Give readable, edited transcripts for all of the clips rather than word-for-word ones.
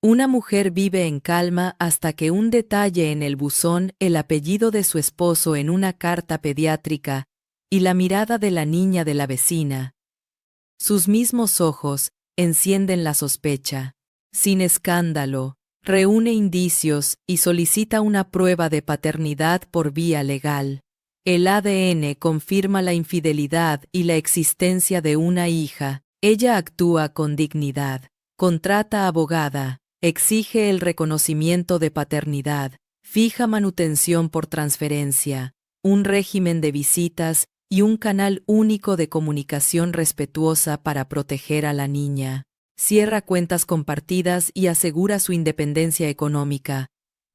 Una mujer vive en calma hasta que un detalle en el buzón, el apellido de su esposo en una carta pediátrica y la mirada de la niña de la vecina. Sus mismos ojos encienden la sospecha. Sin escándalo, reúne indicios y solicita una prueba de paternidad por vía legal. El ADN confirma la infidelidad y la existencia de una hija. Ella actúa con dignidad. Contrata abogada. Exige el reconocimiento de paternidad. Fija manutención por transferencia. Un régimen de visitas y un canal único de comunicación respetuosa para proteger a la niña. Cierra cuentas compartidas y asegura su independencia económica.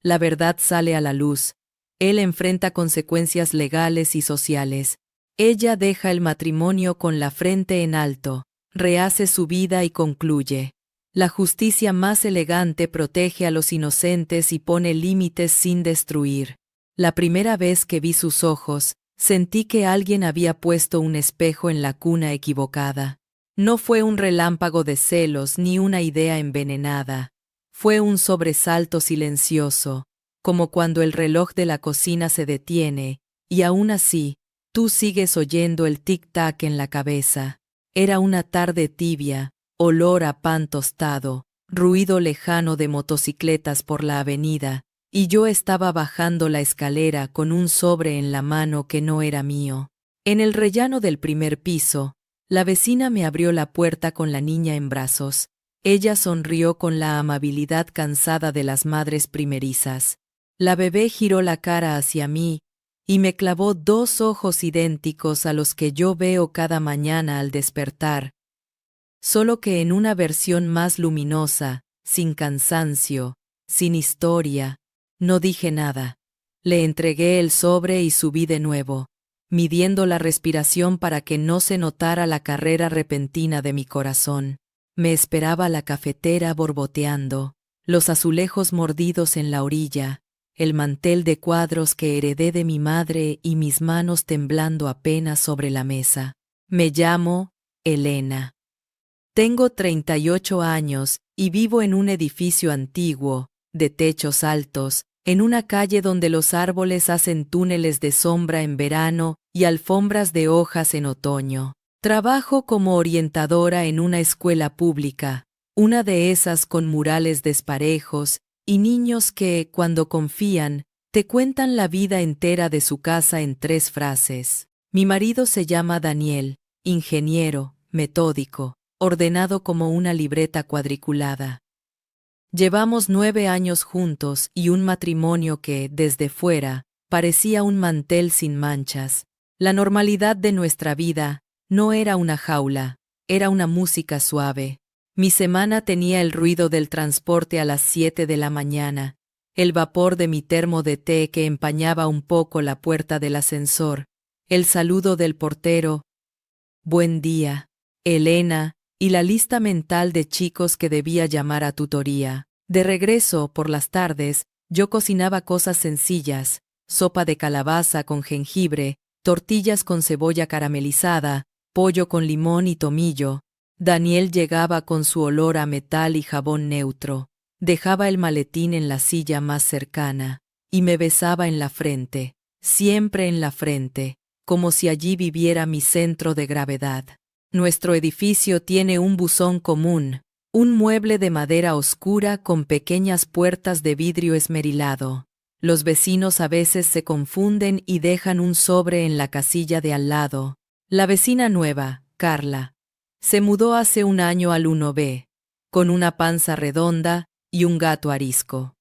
La verdad sale a la luz. Él enfrenta consecuencias legales y sociales. Ella deja el matrimonio con la frente en alto, rehace su vida y concluye. La justicia más elegante protege a los inocentes y pone límites sin destruir. La primera vez que vi sus ojos, sentí que alguien había puesto un espejo en la cuna equivocada. No fue un relámpago de celos ni una idea envenenada. Fue un sobresalto silencioso, como cuando el reloj de la cocina se detiene, y aún así, tú sigues oyendo el tic-tac en la cabeza. Era una tarde tibia, olor a pan tostado, ruido lejano de motocicletas por la avenida, y yo estaba bajando la escalera con un sobre en la mano que no era mío. En el rellano del primer piso, la vecina me abrió la puerta con la niña en brazos. Ella sonrió con la amabilidad cansada de las madres primerizas. La bebé giró la cara hacia mí y me clavó dos ojos idénticos a los que yo veo cada mañana al despertar, solo que en una versión más luminosa, sin cansancio, sin historia. No dije nada. Le entregué el sobre y subí de nuevo, midiendo la respiración para que no se notara la carrera repentina de mi corazón. Me esperaba la cafetera borboteando, los azulejos mordidos en la orilla, el mantel de cuadros que heredé de mi madre y mis manos temblando apenas sobre la mesa. Me llamo Elena. Tengo 38 años y vivo en un edificio antiguo, de techos altos, en una calle donde los árboles hacen túneles de sombra en verano y alfombras de hojas en otoño. Trabajo como orientadora en una escuela pública, una de esas con murales desparejos y niños que, cuando confían, te cuentan la vida entera de su casa en 3 frases. Mi marido se llama Daniel, ingeniero, metódico, ordenado como una libreta cuadriculada. Llevamos 9 años juntos y un matrimonio que, desde fuera, parecía un mantel sin manchas. La normalidad de nuestra vida no era una jaula, era una música suave. Mi semana tenía el ruido del transporte a las 7 de la mañana, el vapor de mi termo de té que empañaba un poco la puerta del ascensor, el saludo del portero, «Buen día, Elena», y la lista mental de chicos que debía llamar a tutoría. De regreso, por las tardes, yo cocinaba cosas sencillas, sopa de calabaza con jengibre, tortillas con cebolla caramelizada, pollo con limón y tomillo. Daniel llegaba con su olor a metal y jabón neutro. Dejaba el maletín en la silla más cercana y me besaba en la frente, siempre en la frente, como si allí viviera mi centro de gravedad. Nuestro edificio tiene un buzón común, un mueble de madera oscura con pequeñas puertas de vidrio esmerilado. Los vecinos a veces se confunden y dejan un sobre en la casilla de al lado. La vecina nueva, Carla, se mudó hace un año al 1B, con una panza redonda y un gato arisco.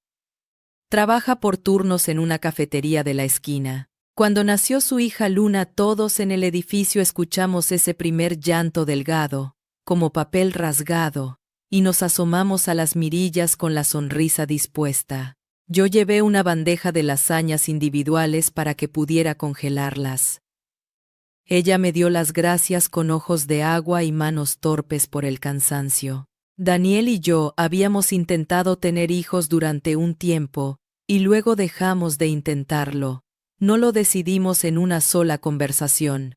Trabaja por turnos en una cafetería de la esquina. Cuando nació su hija Luna, todos en el edificio escuchamos ese primer llanto delgado, como papel rasgado, y nos asomamos a las mirillas con la sonrisa dispuesta. Yo llevé una bandeja de lasañas individuales para que pudiera congelarlas. Ella me dio las gracias con ojos de agua y manos torpes por el cansancio. Daniel y yo habíamos intentado tener hijos durante un tiempo, y luego dejamos de intentarlo. No lo decidimos en una sola conversación.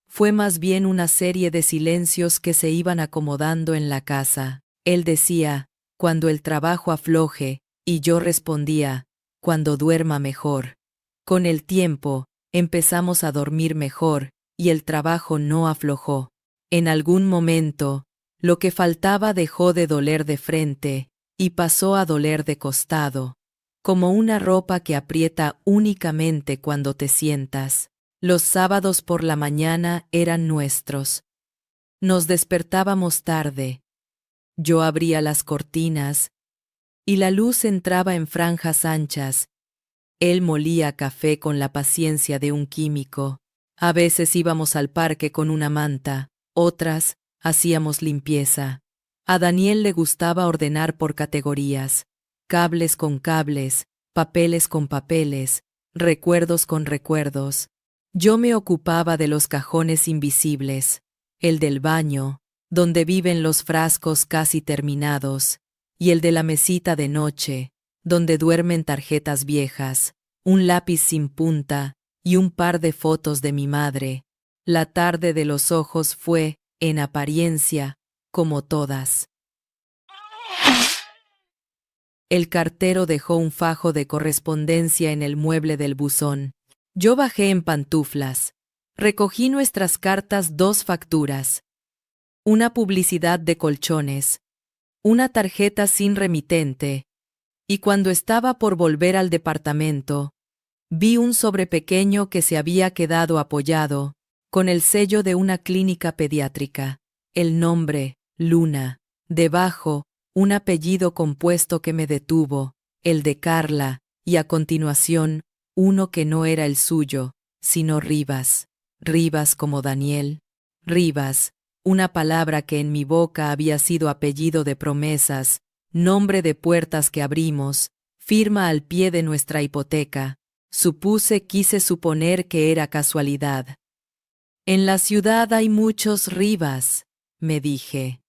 Fue más bien una serie de silencios que se iban acomodando en la casa. Él decía, cuando el trabajo afloje, y yo respondía, cuando duerma mejor. Con el tiempo, empezamos a dormir mejor, y el trabajo no aflojó. En algún momento, lo que faltaba dejó de doler de frente, y pasó a doler de costado, como una ropa que aprieta únicamente cuando te sientas. Los sábados por la mañana eran nuestros. Nos despertábamos tarde. Yo abría las cortinas, y la luz entraba en franjas anchas. Él molía café con la paciencia de un químico. A veces íbamos al parque con una manta, otras, hacíamos limpieza. A Daniel le gustaba ordenar por categorías, cables con cables, papeles con papeles, recuerdos con recuerdos. Yo me ocupaba de los cajones invisibles, el del baño, donde viven los frascos casi terminados, y el de la mesita de noche, donde duermen tarjetas viejas, un lápiz sin punta y un par de fotos de mi madre. La tarde de los ojos fue, en apariencia, como todas. El cartero dejó un fajo de correspondencia en el mueble del buzón. Yo bajé en pantuflas. Recogí nuestras cartas, 2 facturas. Una publicidad de colchones. Una tarjeta sin remitente. Y cuando estaba por volver al departamento, vi un sobre pequeño que se había quedado apoyado, con el sello de una clínica pediátrica. El nombre, Luna. Debajo, un apellido compuesto que me detuvo, el de Carla, y a continuación, uno que no era el suyo, sino Rivas. Rivas como Daniel. Rivas, una palabra que en mi boca había sido apellido de promesas, nombre de puertas que abrimos, firma al pie de nuestra hipoteca. Quise suponer que era casualidad. En la ciudad hay muchos Rivas, me dije.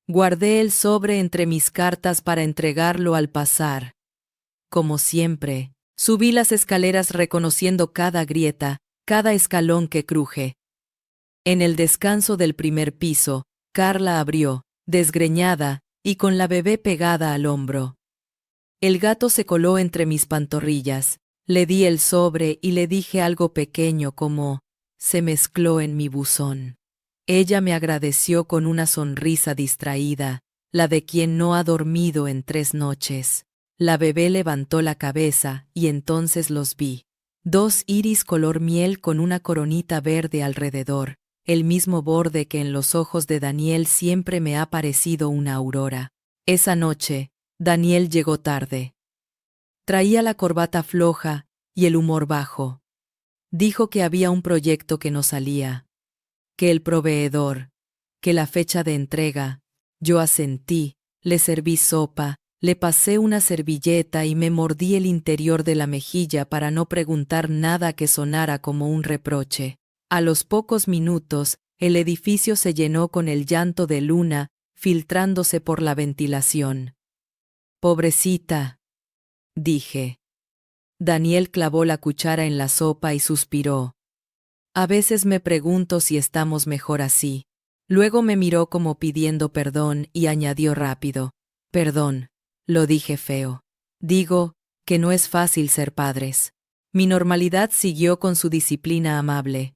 Guardé el sobre entre mis cartas para entregarlo al pasar. Como siempre, subí las escaleras reconociendo cada grieta, cada escalón que cruje. En el descanso del primer piso, Carla abrió, desgreñada, y con la bebé pegada al hombro. El gato se coló entre mis pantorrillas. Le di el sobre y le dije algo pequeño como, se mezcló en mi buzón. Ella me agradeció con una sonrisa distraída, la de quien no ha dormido en 3 noches. La bebé levantó la cabeza y entonces los vi. 2 iris color miel con una coronita verde alrededor, el mismo borde que en los ojos de Daniel siempre me ha parecido una aurora. Esa noche, Daniel llegó tarde. Traía la corbata floja y el humor bajo. Dijo que había un proyecto que no salía, que el proveedor, que la fecha de entrega. Yo asentí, le serví sopa, le pasé una servilleta y me mordí el interior de la mejilla para no preguntar nada que sonara como un reproche. A los pocos minutos, el edificio se llenó con el llanto de Luna, filtrándose por la ventilación. Pobrecita, dije. Daniel clavó la cuchara en la sopa y suspiró. A veces me pregunto si estamos mejor así. Luego me miró como pidiendo perdón y añadió rápido. Perdón, lo dije feo. Digo, que no es fácil ser padres. Mi normalidad siguió con su disciplina amable.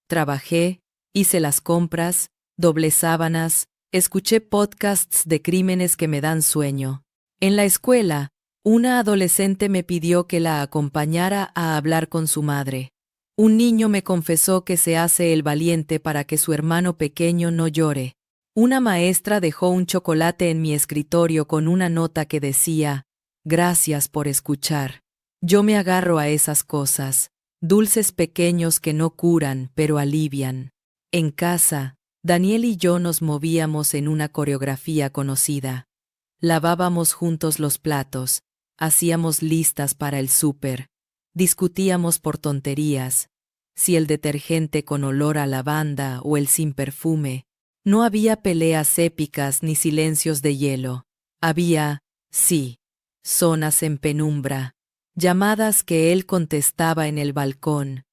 Trabajé, hice las compras, doblé sábanas, escuché podcasts de crímenes que me dan sueño. En la escuela, una adolescente me pidió que la acompañara a hablar con su madre. Un niño me confesó que se hace el valiente para que su hermano pequeño no llore. Una maestra dejó un chocolate en mi escritorio con una nota que decía, gracias por escuchar. Yo me agarro a esas cosas, dulces pequeños que no curan, pero alivian. En casa, Daniel y yo nos movíamos en una coreografía conocida. Lavábamos juntos los platos, hacíamos listas para el súper, discutíamos por tonterías, si el detergente con olor a lavanda o el sin perfume. No había peleas épicas ni silencios de hielo. Había, sí, zonas en penumbra, llamadas que él contestaba en el balcón,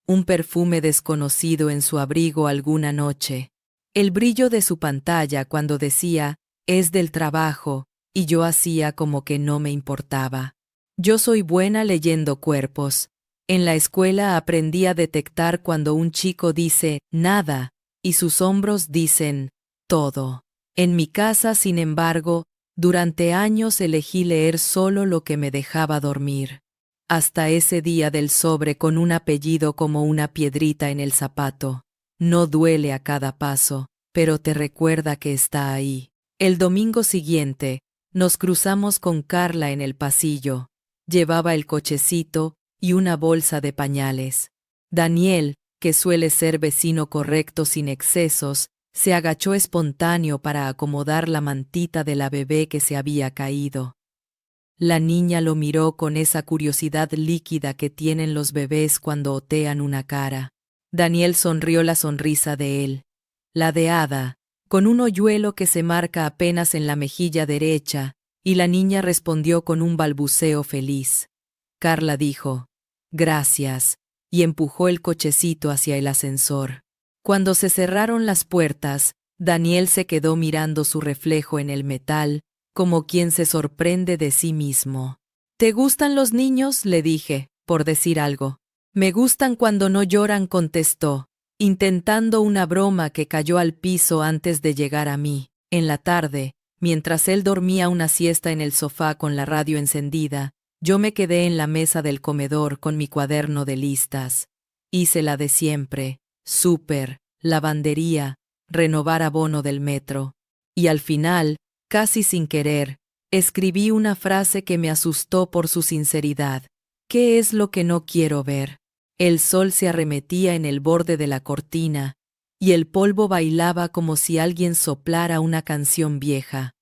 un perfume desconocido en su abrigo alguna noche, el brillo de su pantalla cuando decía, es del trabajo, y yo hacía como que no me importaba. Yo soy buena leyendo cuerpos. En la escuela aprendí a detectar cuando un chico dice nada y sus hombros dicen todo. En mi casa, sin embargo, durante años elegí leer solo lo que me dejaba dormir. Hasta ese día del sobre con un apellido como una piedrita en el zapato. No duele a cada paso, pero te recuerda que está ahí. El domingo siguiente, nos cruzamos con Carla en el pasillo. Llevaba el cochecito y una bolsa de pañales. Daniel, que suele ser vecino correcto sin excesos, se agachó espontáneo para acomodar la mantita de la bebé que se había caído. La niña lo miró con esa curiosidad líquida que tienen los bebés cuando otean una cara. Daniel sonrió la sonrisa de él, la de hada, con un hoyuelo que se marca apenas en la mejilla derecha, y la niña respondió con un balbuceo feliz. Carla dijo, «Gracias», y empujó el cochecito hacia el ascensor. Cuando se cerraron las puertas, Daniel se quedó mirando su reflejo en el metal, como quien se sorprende de sí mismo. «¿Te gustan los niños?», le dije, por decir algo. «Me gustan cuando no lloran», contestó, intentando una broma que cayó al piso antes de llegar a mí. En la tarde, mientras él dormía una siesta en el sofá con la radio encendida, yo me quedé en la mesa del comedor con mi cuaderno de listas. Hice la de siempre, súper, lavandería, renovar abono del metro. Y al final, casi sin querer, escribí una frase que me asustó por su sinceridad. ¿Qué es lo que no quiero ver? El sol se arremetía en el borde de la cortina, y el polvo bailaba como si alguien soplara una canción vieja.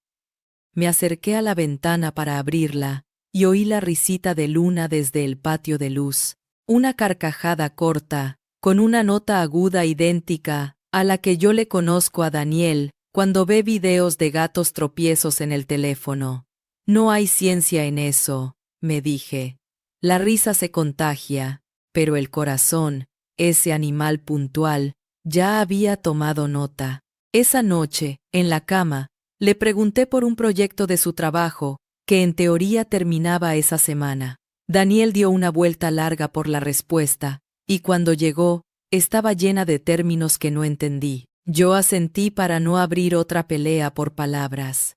Me acerqué a la ventana para abrirla, y oí la risita de Luna desde el patio de luz. Una carcajada corta, con una nota aguda idéntica a la que yo le conozco a Daniel cuando ve videos de gatos tropiezos en el teléfono. «No hay ciencia en eso», me dije. La risa se contagia, pero el corazón, ese animal puntual, ya había tomado nota. Esa noche, en la cama, le pregunté por un proyecto de su trabajo, que en teoría terminaba esa semana. Daniel dio una vuelta larga por la respuesta, y cuando llegó, estaba llena de términos que no entendí. Yo asentí para no abrir otra pelea por palabras.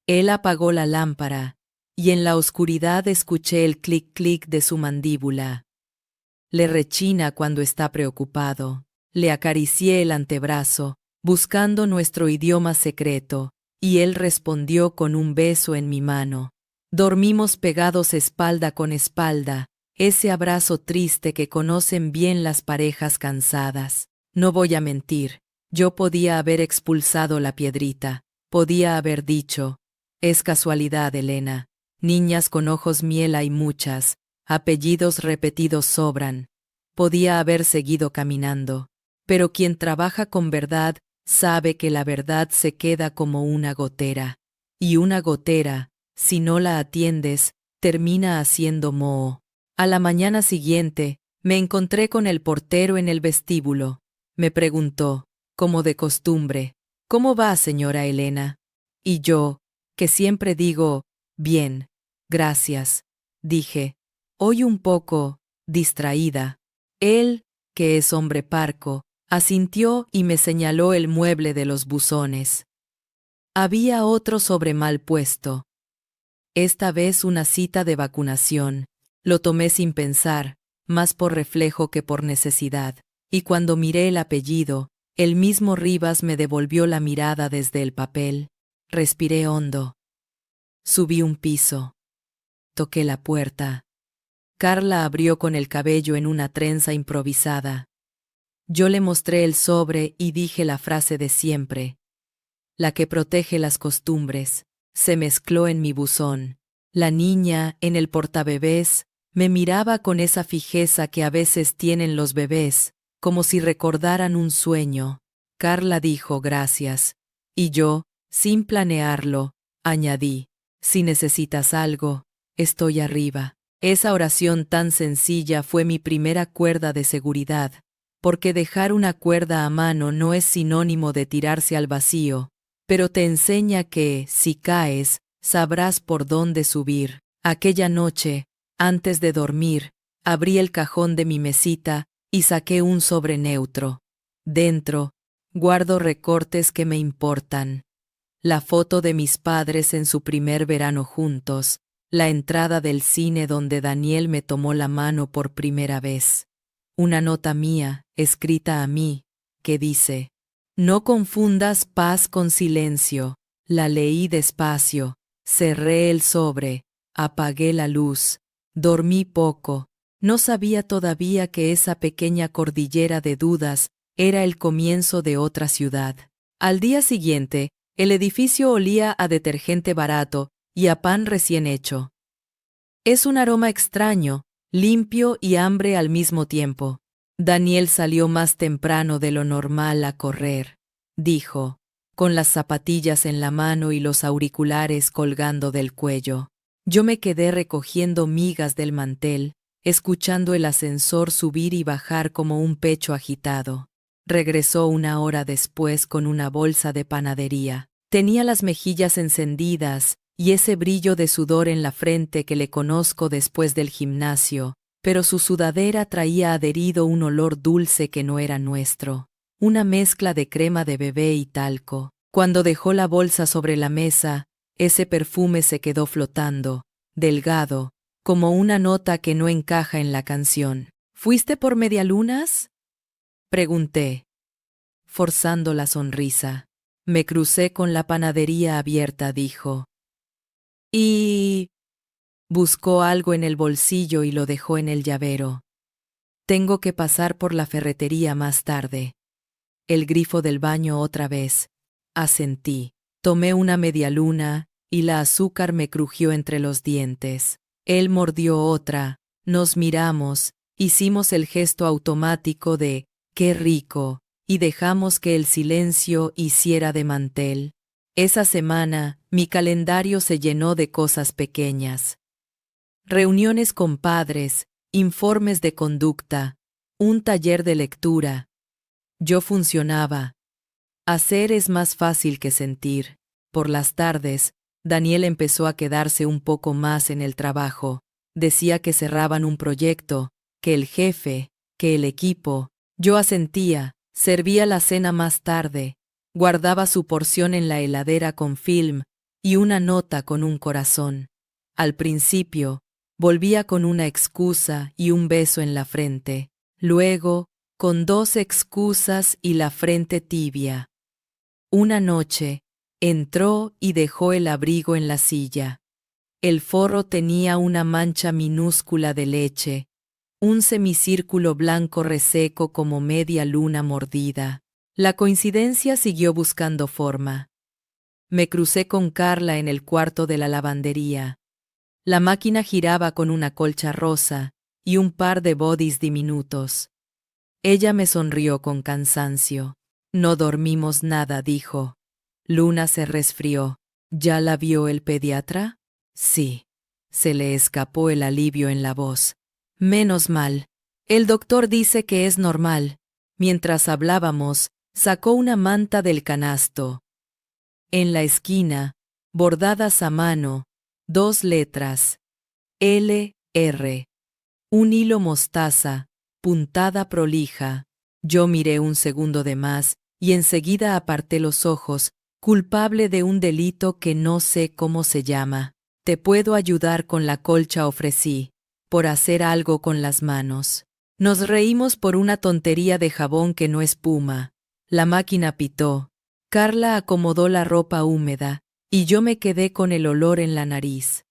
Él apagó la lámpara, y en la oscuridad escuché el clic-clic de su mandíbula. Le rechina cuando está preocupado. Le acaricié el antebrazo, buscando nuestro idioma secreto, y él respondió con un beso en mi mano. Dormimos pegados espalda con espalda, ese abrazo triste que conocen bien las parejas cansadas. No voy a mentir, yo podía haber expulsado la piedrita, podía haber dicho, «Es casualidad, Elena, niñas con ojos miel hay muchas, apellidos repetidos sobran». Podía haber seguido caminando, pero quien trabaja con verdad sabe que la verdad se queda como una gotera, y una gotera, si no la atiendes, termina haciendo moho. A la mañana siguiente, me encontré con el portero en el vestíbulo. Me preguntó, como de costumbre, «¿Cómo va, señora Elena?». Y yo, que siempre digo, «Bien, gracias», dije, hoy un poco distraída. Él, que es hombre parco, asintió y me señaló el mueble de los buzones. Había otro sobre mal puesto. Esta vez una cita de vacunación. Lo tomé sin pensar, más por reflejo que por necesidad, y cuando miré el apellido, el mismo Rivas me devolvió la mirada desde el papel. Respiré hondo. Subí un piso. Toqué la puerta. Carla abrió con el cabello en una trenza improvisada. Yo le mostré el sobre y dije la frase de siempre. La que protege las costumbres. Se mezcló en mi buzón. La niña, en el portabebés, me miraba con esa fijeza que a veces tienen los bebés, como si recordaran un sueño. Carla dijo gracias. Y yo, sin planearlo, añadí, «Si necesitas algo, estoy arriba». Esa oración tan sencilla fue mi primera cuerda de seguridad, porque dejar una cuerda a mano no es sinónimo de tirarse al vacío, pero te enseña que, si caes, sabrás por dónde subir. Aquella noche, antes de dormir, abrí el cajón de mi mesita y saqué un sobre neutro. Dentro, guardo recortes que me importan. La foto de mis padres en su primer verano juntos, la entrada del cine donde Daniel me tomó la mano por primera vez. Una nota mía, escrita a mí, que dice: no confundas paz con silencio. La leí despacio, cerré el sobre, apagué la luz, dormí poco. No sabía todavía que esa pequeña cordillera de dudas era el comienzo de otra ciudad. Al día siguiente, el edificio olía a detergente barato y a pan recién hecho. Es un aroma extraño, limpio y hambre al mismo tiempo. Daniel salió más temprano de lo normal a correr, dijo, con las zapatillas en la mano y los auriculares colgando del cuello. Yo me quedé recogiendo migas del mantel, escuchando el ascensor subir y bajar como un pecho agitado. Regresó una hora después con una bolsa de panadería. Tenía las mejillas encendidas y ese brillo de sudor en la frente que le conozco después del gimnasio, pero su sudadera traía adherido un olor dulce que no era nuestro, una mezcla de crema de bebé y talco. Cuando dejó la bolsa sobre la mesa, ese perfume se quedó flotando, delgado, como una nota que no encaja en la canción. ¿Fuiste por medialunas?, pregunté, forzando la sonrisa. Me crucé con la panadería abierta, dijo. Y... buscó algo en el bolsillo y lo dejó en el llavero. Tengo que pasar por la ferretería más tarde. El grifo del baño otra vez. Asentí. Tomé una medialuna y la azúcar me crujió entre los dientes. Él mordió otra, nos miramos, hicimos el gesto automático de ¡qué rico! Y dejamos que el silencio hiciera de mantel. Esa semana, mi calendario se llenó de cosas pequeñas. Reuniones con padres, informes de conducta, un taller de lectura. Yo funcionaba. Hacer es más fácil que sentir. Por las tardes, Daniel empezó a quedarse un poco más en el trabajo. Decía que cerraban un proyecto, que el jefe, que el equipo. Yo asentía, servía la cena más tarde, guardaba su porción en la heladera con film y una nota con un corazón. Al principio, volvía con una excusa y un beso en la frente. Luego, con 2 excusas y la frente tibia. Una noche, entró y dejó el abrigo en la silla. El forro tenía una mancha minúscula de leche, un semicírculo blanco reseco como media luna mordida. La coincidencia siguió buscando forma. Me crucé con Carla en el cuarto de la lavandería. La máquina giraba con una colcha rosa y un par de bodys diminutos. Ella me sonrió con cansancio. No dormimos nada, dijo. Luna se resfrió. ¿Ya la vio el pediatra? Sí. Se le escapó el alivio en la voz. Menos mal. El doctor dice que es normal. Mientras hablábamos, sacó una manta del canasto. En la esquina, bordadas a mano, 2 letras. L.R. Un hilo mostaza, puntada prolija. Yo miré un segundo de más y enseguida aparté los ojos, culpable de un delito que no sé cómo se llama. Te puedo ayudar con la colcha, ofrecí, por hacer algo con las manos. Nos reímos por una tontería de jabón que no espuma. La máquina pitó. Carla acomodó la ropa húmeda y yo me quedé con el olor en la nariz.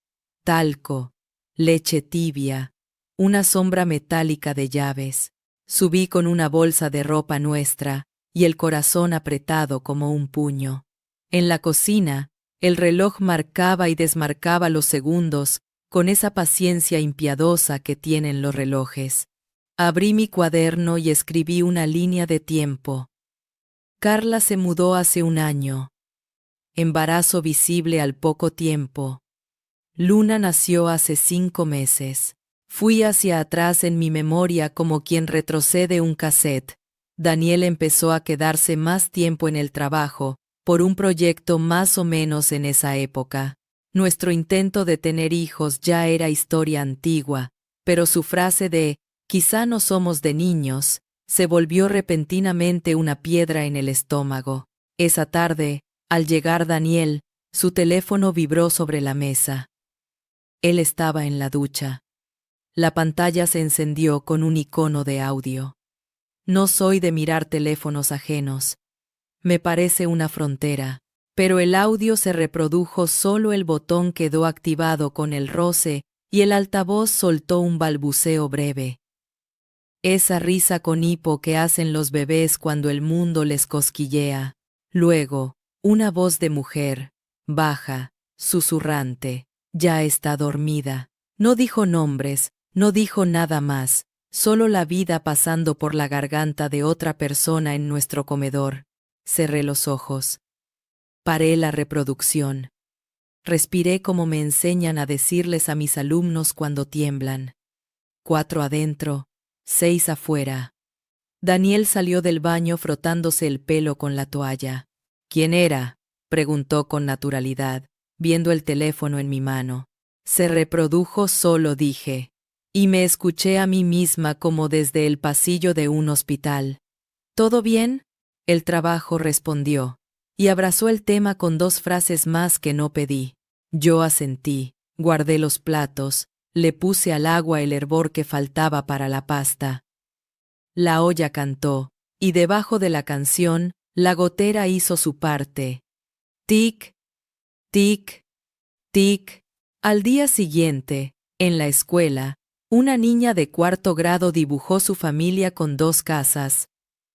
Talco, leche tibia, una sombra metálica de llaves. Subí con una bolsa de ropa nuestra y el corazón apretado como un puño. En la cocina, el reloj marcaba y desmarcaba los segundos con esa paciencia impiedosa que tienen los relojes. Abrí mi cuaderno y escribí una línea de tiempo. Carla se mudó hace 1 año. Embarazo visible al poco tiempo. Luna nació hace 5 meses. Fui hacia atrás en mi memoria como quien retrocede un cassette. Daniel empezó a quedarse más tiempo en el trabajo, por un proyecto más o menos en esa época. Nuestro intento de tener hijos ya era historia antigua, pero su frase de «quizá no somos de niños» se volvió repentinamente una piedra en el estómago. Esa tarde, al llegar Daniel, su teléfono vibró sobre la mesa. Él estaba en la ducha. La pantalla se encendió con un icono de audio. No soy de mirar teléfonos ajenos. Me parece una frontera. Pero el audio se reprodujo, solo el botón quedó activado con el roce y el altavoz soltó un balbuceo breve. Esa risa con hipo que hacen los bebés cuando el mundo les cosquillea. Luego, una voz de mujer, baja, susurrante. Ya está dormida. No dijo nombres, no dijo nada más, solo la vida pasando por la garganta de otra persona en nuestro comedor. Cerré los ojos. Paré la reproducción. Respiré como me enseñan a decirles a mis alumnos cuando tiemblan. 4 adentro, 6 afuera. Daniel salió del baño frotándose el pelo con la toalla. ¿Quién era?, preguntó con naturalidad, viendo el teléfono en mi mano. Se reprodujo solo, dije. Y me escuché a mí misma como desde el pasillo de un hospital. ¿Todo bien? El trabajo, respondió. Y abrazó el tema con 2 frases más que no pedí. Yo asentí, guardé los platos, le puse al agua el hervor que faltaba para la pasta. La olla cantó, y debajo de la canción, la gotera hizo su parte. Tic, tic, tic. Al día siguiente, en la escuela, una niña de 4º grado dibujó su familia con 2 casas.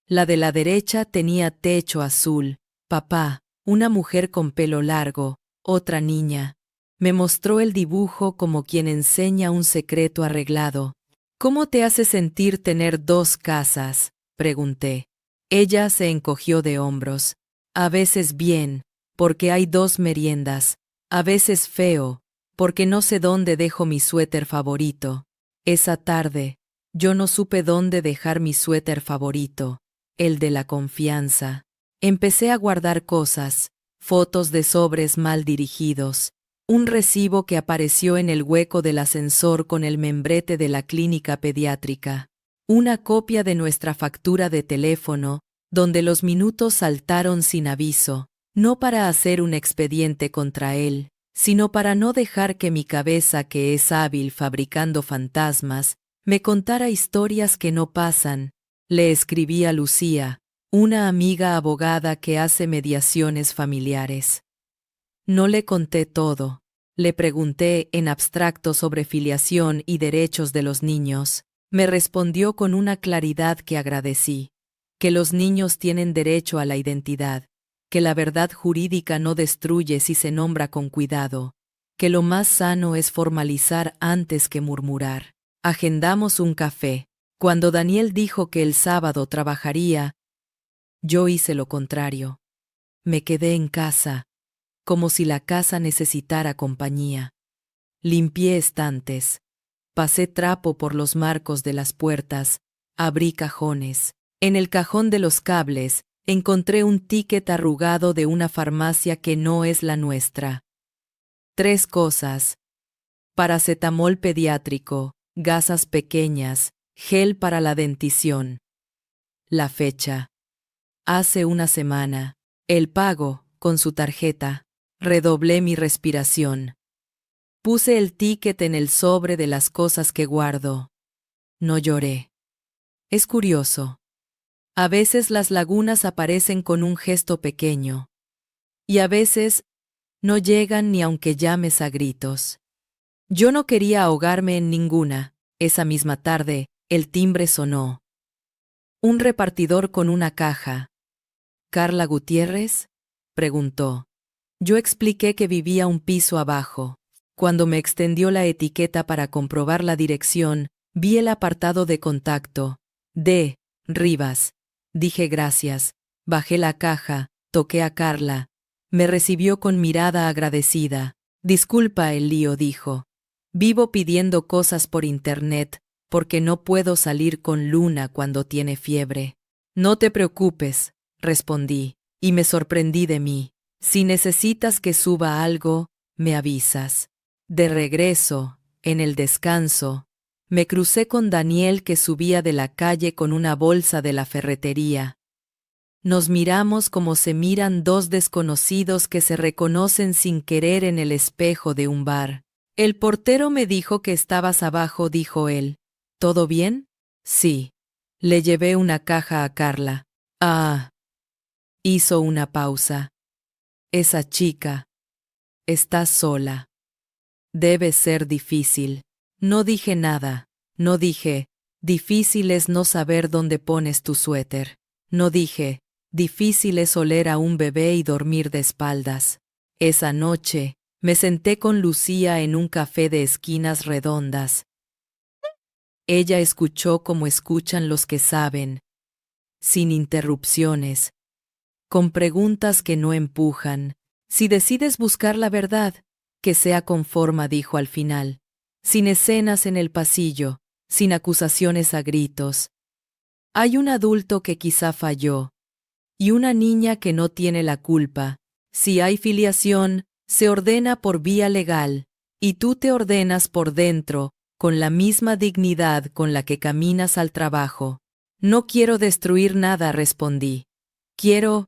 La de la derecha tenía techo azul. Papá, una mujer con pelo largo, otra niña. Me mostró el dibujo como quien enseña un secreto arreglado. ¿Cómo te hace sentir tener 2 casas?, pregunté. Ella se encogió de hombros. A veces bien, porque hay 2 meriendas. A veces feo, porque no sé dónde dejo mi suéter favorito. Esa tarde, yo no supe dónde dejar mi suéter favorito, el de la confianza. Empecé a guardar cosas, fotos de sobres mal dirigidos, un recibo que apareció en el hueco del ascensor con el membrete de la clínica pediátrica, una copia de nuestra factura de teléfono, donde los minutos saltaron sin aviso, no para hacer un expediente contra él, sino para no dejar que mi cabeza, que es hábil fabricando fantasmas, me contara historias que no pasan. Le escribí a Lucía, una amiga abogada que hace mediaciones familiares. No le conté todo. Le pregunté en abstracto sobre filiación y derechos de los niños. Me respondió con una claridad que agradecí. Que los niños tienen derecho a la identidad. Que la verdad jurídica no destruye si se nombra con cuidado. Que lo más sano es formalizar antes que murmurar. Agendamos un café. Cuando Daniel dijo que el sábado trabajaría, yo hice lo contrario. Me quedé en casa, como si la casa necesitara compañía. Limpié estantes. Pasé trapo por los marcos de las puertas. Abrí cajones. En el cajón de los cables, encontré un ticket arrugado de una farmacia que no es la nuestra. 3 cosas. Paracetamol pediátrico, gasas pequeñas, gel para la dentición. La fecha. Hace una semana. El pago, con su tarjeta. Redoblé mi respiración. Puse el ticket en el sobre de las cosas que guardo. No lloré. Es curioso. A veces las lagunas aparecen con un gesto pequeño. Y a veces no llegan ni aunque llames a gritos. Yo no quería ahogarme en ninguna. Esa misma tarde, el timbre sonó. Un repartidor con una caja. ¿Carla Gutiérrez?, preguntó. Yo expliqué que vivía un piso abajo. Cuando me extendió la etiqueta para comprobar la dirección, vi el apartado de contacto. D. Rivas. Dije gracias. Bajé la caja, toqué a Carla. Me recibió con mirada agradecida. Disculpa el lío, dijo. Vivo pidiendo cosas por internet, porque no puedo salir con Luna cuando tiene fiebre. No te preocupes, respondí, y me sorprendí de mí. Si necesitas que suba algo, me avisas. De regreso, en el descanso, me crucé con Daniel que subía de la calle con una bolsa de la ferretería. Nos miramos como se miran dos desconocidos que se reconocen sin querer en el espejo de un bar. El portero me dijo que estabas abajo, dijo él. ¿Todo bien? Sí. Le llevé una caja a Carla. Ah. Hizo una pausa. Esa chica. Está sola. Debe ser difícil. No dije nada. No dije, difícil es no saber dónde pones tu suéter. No dije, difícil es oler a un bebé y dormir de espaldas. Esa noche, me senté con Lucía en un café de esquinas redondas. Ella escuchó como escuchan los que saben, sin interrupciones, con preguntas que no empujan. Si decides buscar la verdad, que sea con forma, dijo al final, sin escenas en el pasillo, sin acusaciones a gritos. Hay un adulto que quizá falló, y una niña que no tiene la culpa. Si hay filiación, se ordena por vía legal, y tú te ordenas por dentro, con la misma dignidad con la que caminas al trabajo. No quiero destruir nada, respondí. Quiero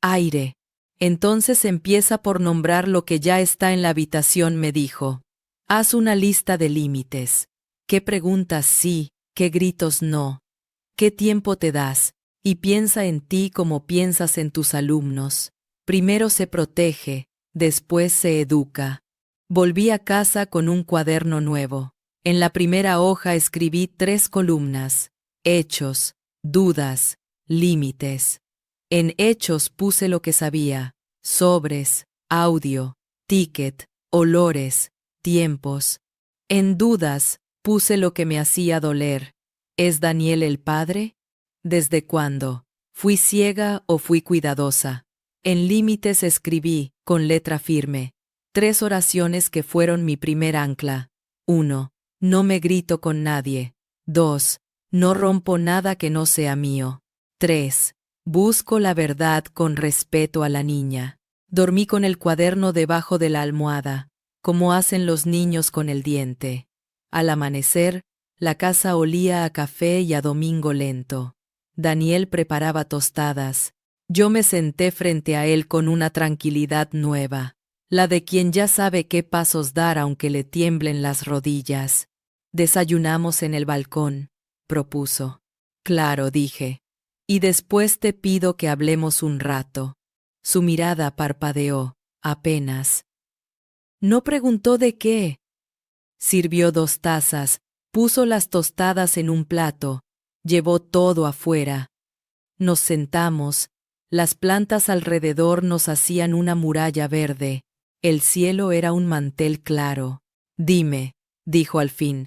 aire. Entonces empieza por nombrar lo que ya está en la habitación, me dijo. Haz una lista de límites. ¿Qué preguntas sí, qué gritos no? ¿Qué tiempo te das? Y piensa en ti como piensas en tus alumnos. Primero se protege, después se educa. Volví a casa con un cuaderno nuevo. En la primera hoja escribí 3 columnas: hechos, dudas, límites. En hechos puse lo que sabía: sobres, audio, ticket, olores, tiempos. En dudas puse lo que me hacía doler. ¿Es Daniel el padre? ¿Desde cuándo? ¿Fui ciega o fui cuidadosa? En límites escribí, con letra firme, 3 oraciones que fueron mi primer ancla. 1. No me grito con nadie. 2. No rompo nada que no sea mío. 3. Busco la verdad con respeto a la niña. Dormí con el cuaderno debajo de la almohada, como hacen los niños con el diente. Al amanecer, la casa olía a café y a domingo lento. Daniel preparaba tostadas. Yo me senté frente a él con una tranquilidad nueva, la de quien ya sabe qué pasos dar aunque le tiemblen las rodillas. Desayunamos en el balcón, propuso. Claro, dije. Y después te pido que hablemos un rato. Su mirada parpadeó, apenas. No preguntó de qué. Sirvió 2 tazas, puso las tostadas en un plato, llevó todo afuera. Nos sentamos, las plantas alrededor nos hacían una muralla verde, el cielo era un mantel claro. Dime, dijo al fin,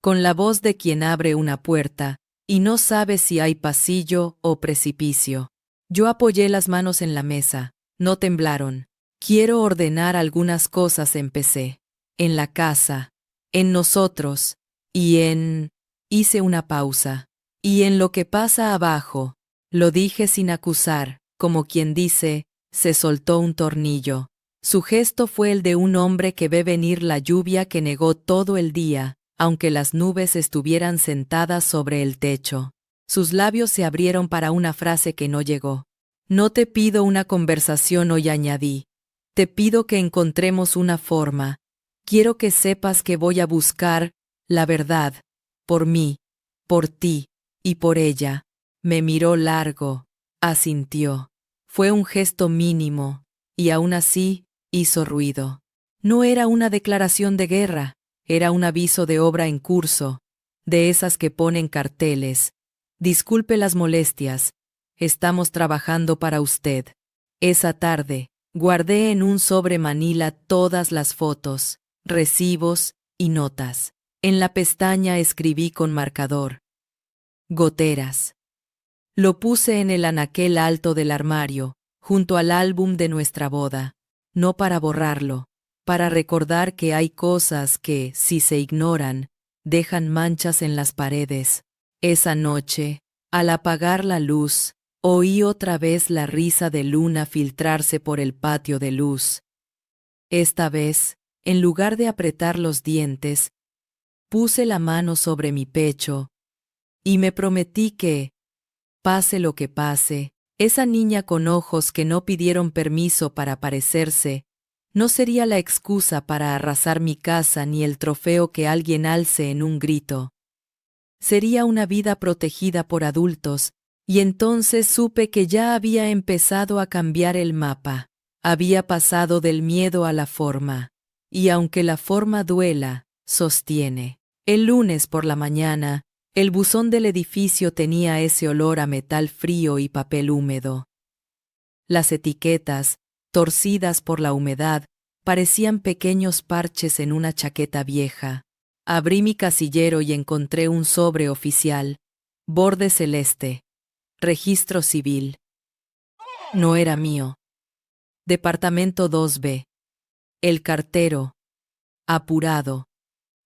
con la voz de quien abre una puerta, y no sabe si hay pasillo o precipicio. Yo apoyé las manos en la mesa, no temblaron. Quiero ordenar algunas cosas, empecé. En la casa, en nosotros, y en... Hice una pausa. Y en lo que pasa abajo. Lo dije sin acusar, como quien dice, se soltó un tornillo. Su gesto fue el de un hombre que ve venir la lluvia que negó todo el día, aunque las nubes estuvieran sentadas sobre el techo. Sus labios se abrieron para una frase que no llegó. No te pido una conversación hoy, añadí. Te pido que encontremos una forma. Quiero que sepas que voy a buscar la verdad, por mí, por ti y por ella. Me miró largo, asintió. Fue un gesto mínimo, y aún así hizo ruido. No era una declaración de guerra, era un aviso de obra en curso, de esas que ponen carteles. Disculpe las molestias, estamos trabajando para usted. Esa tarde, guardé en un sobre manila todas las fotos, recibos y notas. En la pestaña escribí con marcador: goteras. Lo puse en el anaquel alto del armario, junto al álbum de nuestra boda, no para borrarlo, para recordar que hay cosas que, si se ignoran, dejan manchas en las paredes. Esa noche, al apagar la luz, oí otra vez la risa de Luna filtrarse por el patio de luz. Esta vez, en lugar de apretar los dientes, puse la mano sobre mi pecho y me prometí que, pase lo que pase, esa niña con ojos que no pidieron permiso para aparecerse, no sería la excusa para arrasar mi casa ni el trofeo que alguien alce en un grito. Sería una vida protegida por adultos, y entonces supe que ya había empezado a cambiar el mapa. Había pasado del miedo a la forma, y aunque la forma duela, sostiene. El lunes por la mañana, el buzón del edificio tenía ese olor a metal frío y papel húmedo. Las etiquetas, torcidas por la humedad, parecían pequeños parches en una chaqueta vieja. Abrí mi casillero y encontré un sobre oficial, borde celeste, registro civil. No era mío. Departamento 2B. El cartero, apurado,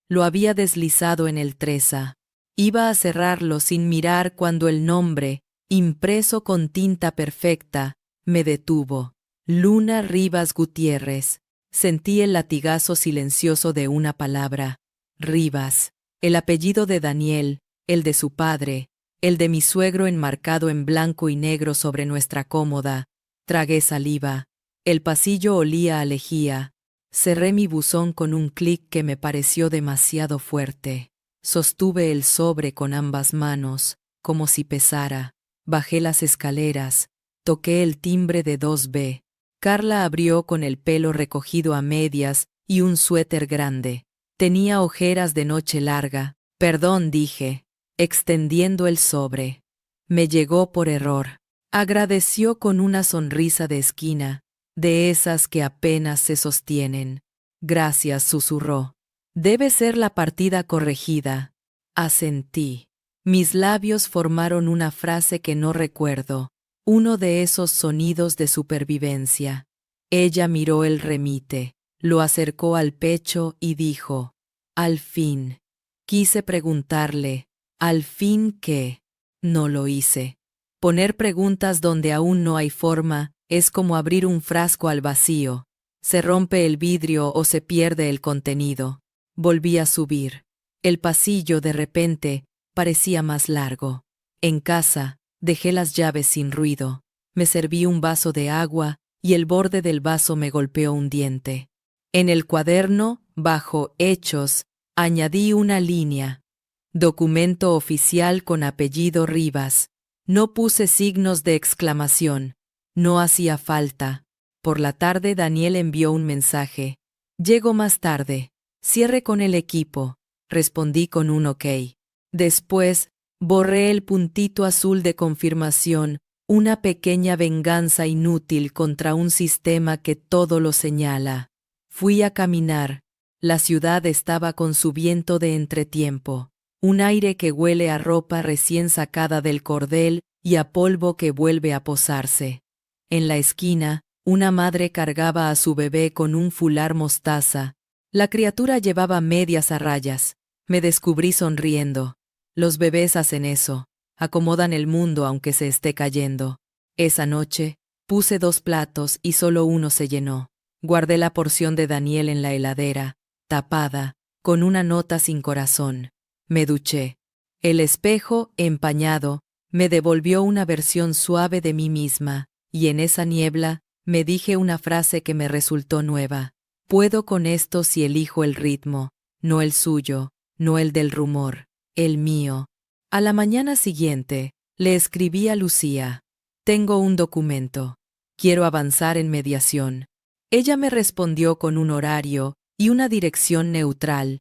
lo había deslizado en el treza. Iba a cerrarlo sin mirar cuando el nombre, impreso con tinta perfecta, me detuvo. Luna Rivas Gutiérrez. Sentí el latigazo silencioso de una palabra. Rivas. El apellido de Daniel, el de su padre, el de mi suegro enmarcado en blanco y negro sobre nuestra cómoda. Tragué saliva. El pasillo olía a lejía. Cerré mi buzón con un clic que me pareció demasiado fuerte. Sostuve el sobre con ambas manos, como si pesara. Bajé las escaleras. Toqué el timbre de 2B. Carla abrió con el pelo recogido a medias y un suéter grande. Tenía ojeras de noche larga. Perdón, dije, extendiendo el sobre. Me llegó por error. Agradeció con una sonrisa de esquina, de esas que apenas se sostienen. Gracias, susurró. Debe ser la partida corregida. Asentí. Mis labios formaron una frase que no recuerdo, uno de esos sonidos de supervivencia. Ella miró el remite, lo acercó al pecho y dijo, al fin. Quise preguntarle, ¿al fin qué? No lo hice. Poner preguntas donde aún no hay forma es como abrir un frasco al vacío. Se rompe el vidrio o se pierde el contenido. Volví a subir. El pasillo, de repente, parecía más largo. En casa, dejé las llaves sin ruido. Me serví un vaso de agua y el borde del vaso me golpeó un diente. En el cuaderno, bajo Hechos, añadí una línea. Documento oficial con apellido Rivas. No puse signos de exclamación. No hacía falta. Por la tarde Daniel envió un mensaje. Llego más tarde. Cierre con el equipo. Respondí con un ok. Después, borré el puntito azul de confirmación, una pequeña venganza inútil contra un sistema que todo lo señala. Fui a caminar. La ciudad estaba con su viento de entretiempo. Un aire que huele a ropa recién sacada del cordel y a polvo que vuelve a posarse. En la esquina, una madre cargaba a su bebé con un fular mostaza. La criatura llevaba medias a rayas. Me descubrí sonriendo. Los bebés hacen eso, acomodan el mundo aunque se esté cayendo. Esa noche, puse 2 platos y solo uno se llenó. Guardé la porción de Daniel en la heladera, tapada, con una nota sin corazón. Me duché. El espejo, empañado, me devolvió una versión suave de mí misma, y en esa niebla, me dije una frase que me resultó nueva. Puedo con esto si elijo el ritmo, no el suyo, no el del rumor, el mío. A la mañana siguiente, le escribí a Lucía. Tengo un documento. Quiero avanzar en mediación. Ella me respondió con un horario y una dirección neutral.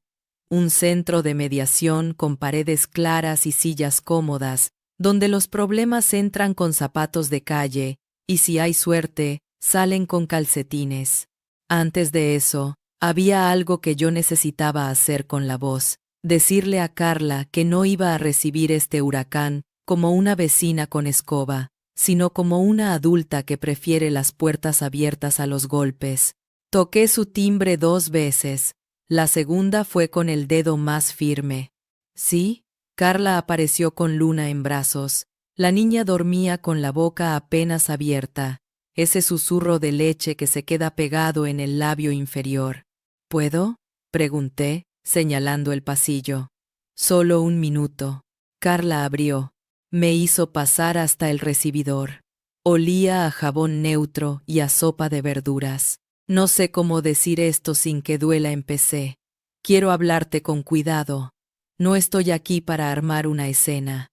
Un centro de mediación con paredes claras y sillas cómodas, donde los problemas entran con zapatos de calle, y si hay suerte, salen con calcetines. Antes de eso, había algo que yo necesitaba hacer con la voz, decirle a Carla que no iba a recibir este huracán como una vecina con escoba, sino como una adulta que prefiere las puertas abiertas a los golpes. Toqué su timbre 2 veces. La segunda fue con el dedo más firme. ¿Sí? Carla apareció con Luna en brazos. La niña dormía con la boca apenas abierta. ese susurro de leche que se queda pegado en el labio inferior. ¿Puedo?, pregunté, señalando el pasillo. Solo un minuto. Carla abrió. Me hizo pasar hasta el recibidor. Olía a jabón neutro y a sopa de verduras. No sé cómo decir esto sin que duela, empecé. Quiero hablarte con cuidado. No estoy aquí para armar una escena.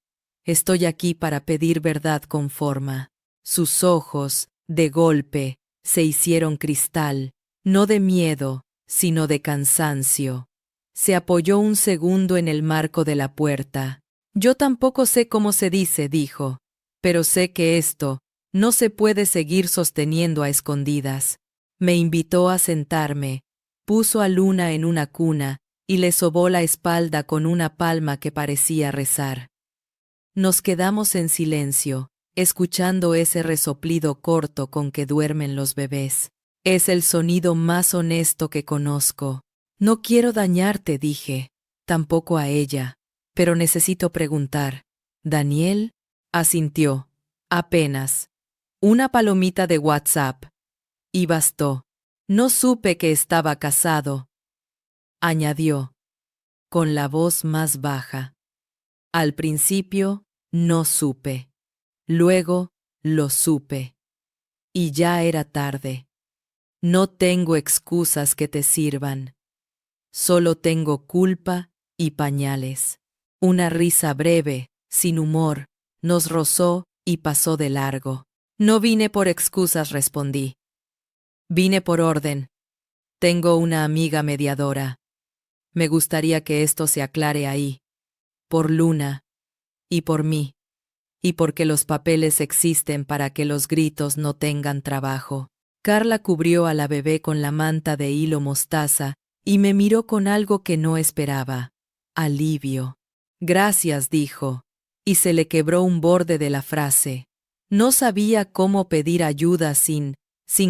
Estoy aquí para pedir verdad con forma. Sus ojos, de golpe, se hicieron cristal, no de miedo, sino de cansancio. Se apoyó un segundo en el marco de la puerta. Yo tampoco sé cómo se dice, dijo, pero sé que esto no se puede seguir sosteniendo a escondidas. Me invitó a sentarme, puso a Luna en una cuna y le sobó la espalda con una palma que parecía rezar. Nos quedamos en silencio, escuchando ese resoplido corto con que duermen los bebés. Es el sonido más honesto que conozco. No quiero dañarte, dije, tampoco a ella, pero necesito preguntar. ¿Daniel? Asintió. Apenas. Una palomita de WhatsApp. Y bastó. No supe que estaba casado. Añadió, con la voz más baja. Al principio, no supe. Luego, lo supe. Y ya era tarde. No tengo excusas que te sirvan. Solo tengo culpa y pañales. Una risa breve, sin humor, nos rozó y pasó de largo. No vine por excusas, respondí. Vine por orden. Tengo una amiga mediadora. Me gustaría que esto se aclare ahí. Por Luna. Y por mí. Y porque los papeles existen para que los gritos no tengan trabajo. Carla cubrió a la bebé con la manta de hilo mostaza y me miró con algo que no esperaba. Alivio. Gracias, dijo. Y se le quebró un borde de la frase. No sabía cómo pedir ayuda sin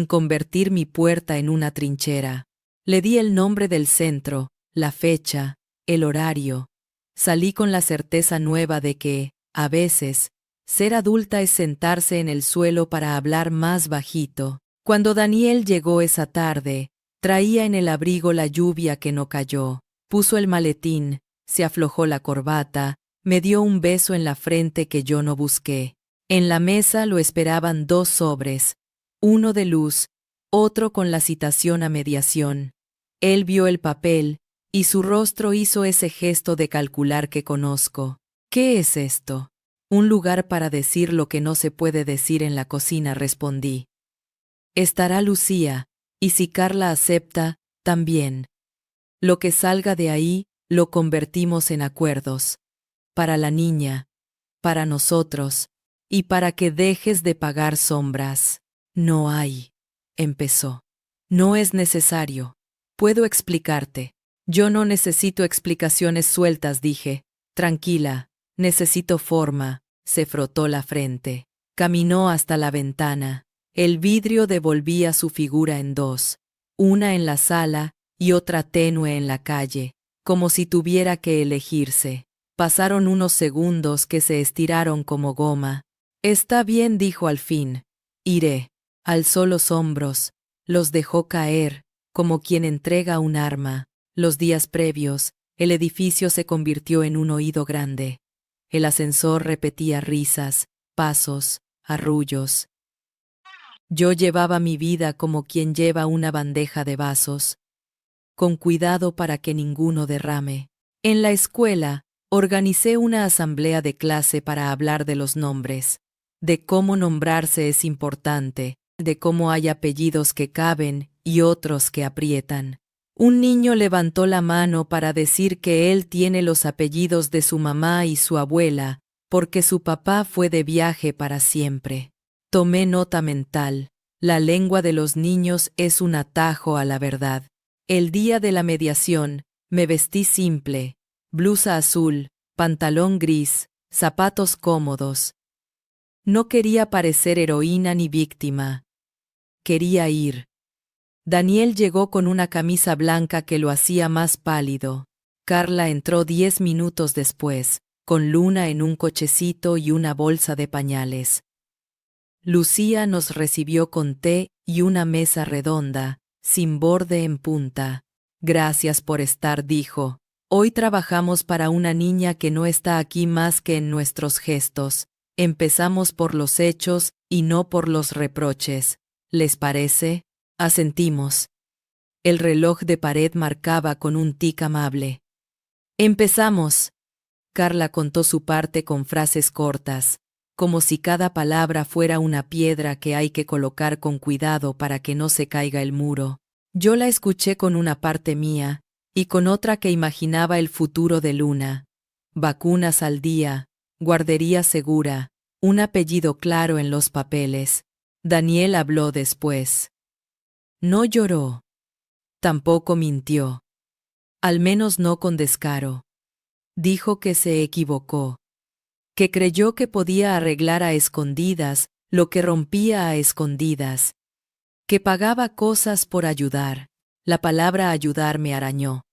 convertir mi puerta en una trinchera. Le di el nombre del centro, la fecha, el horario. Salí con la certeza nueva de que, a veces, ser adulta es sentarse en el suelo para hablar más bajito. Cuando Daniel llegó esa tarde, traía en el abrigo la lluvia que no cayó. Puso el maletín, se aflojó la corbata, me dio un beso en la frente que yo no busqué. En la mesa lo esperaban 2 sobres, uno de luz, otro con la citación a mediación. Él vio el papel, y su rostro hizo ese gesto de calcular que conozco. ¿Qué es esto? Un lugar para decir lo que no se puede decir en la cocina, respondí. Estará Lucía, y si Carla acepta, también. Lo que salga de ahí, lo convertimos en acuerdos. Para la niña, para nosotros, y para que dejes de pagar sombras. No hay, empezó. No es necesario. Puedo explicarte. Yo no necesito explicaciones sueltas, dije. Tranquila, necesito forma. Se frotó la frente. Caminó hasta la ventana. El vidrio devolvía su figura en 2, una en la sala y otra tenue en la calle, como si tuviera que elegirse. Pasaron unos segundos que se estiraron como goma. Está bien, dijo al fin. Iré. Alzó los hombros, los dejó caer, como quien entrega un arma. Los días previos, el edificio se convirtió en un oído grande. El ascensor repetía risas, pasos, arrullos. Yo llevaba mi vida como quien lleva una bandeja de vasos, con cuidado para que ninguno derrame. En la escuela, organicé una asamblea de clase para hablar de los nombres, de cómo nombrarse es importante, de cómo hay apellidos que caben y otros que aprietan. Un niño levantó la mano para decir que él tiene los apellidos de su mamá y su abuela, porque su papá fue de viaje para siempre. Tomé nota mental. La lengua de los niños es un atajo a la verdad. El día de la mediación, me vestí simple, blusa azul, pantalón gris, zapatos cómodos. No quería parecer heroína ni víctima. Quería ir. Daniel llegó con una camisa blanca que lo hacía más pálido. Carla entró 10 minutos después, con Luna en un cochecito y una bolsa de pañales. Lucía nos recibió con té y una mesa redonda, sin borde en punta. Gracias por estar, dijo. Hoy trabajamos para una niña que no está aquí más que en nuestros gestos. Empezamos por los hechos y no por los reproches. ¿Les parece? Asentimos. El reloj de pared marcaba con un tic amable. Empezamos. Carla contó su parte con frases cortas, como si cada palabra fuera una piedra que hay que colocar con cuidado para que no se caiga el muro. Yo la escuché con una parte mía, y con otra que imaginaba el futuro de Luna. Vacunas al día, guardería segura, un apellido claro en los papeles. Daniel habló después. No lloró. Tampoco mintió. Al menos no con descaro. Dijo que se equivocó. Que creyó que podía arreglar a escondidas lo que rompía a escondidas. Que pagaba cosas por ayudar. La palabra ayudar me arañó.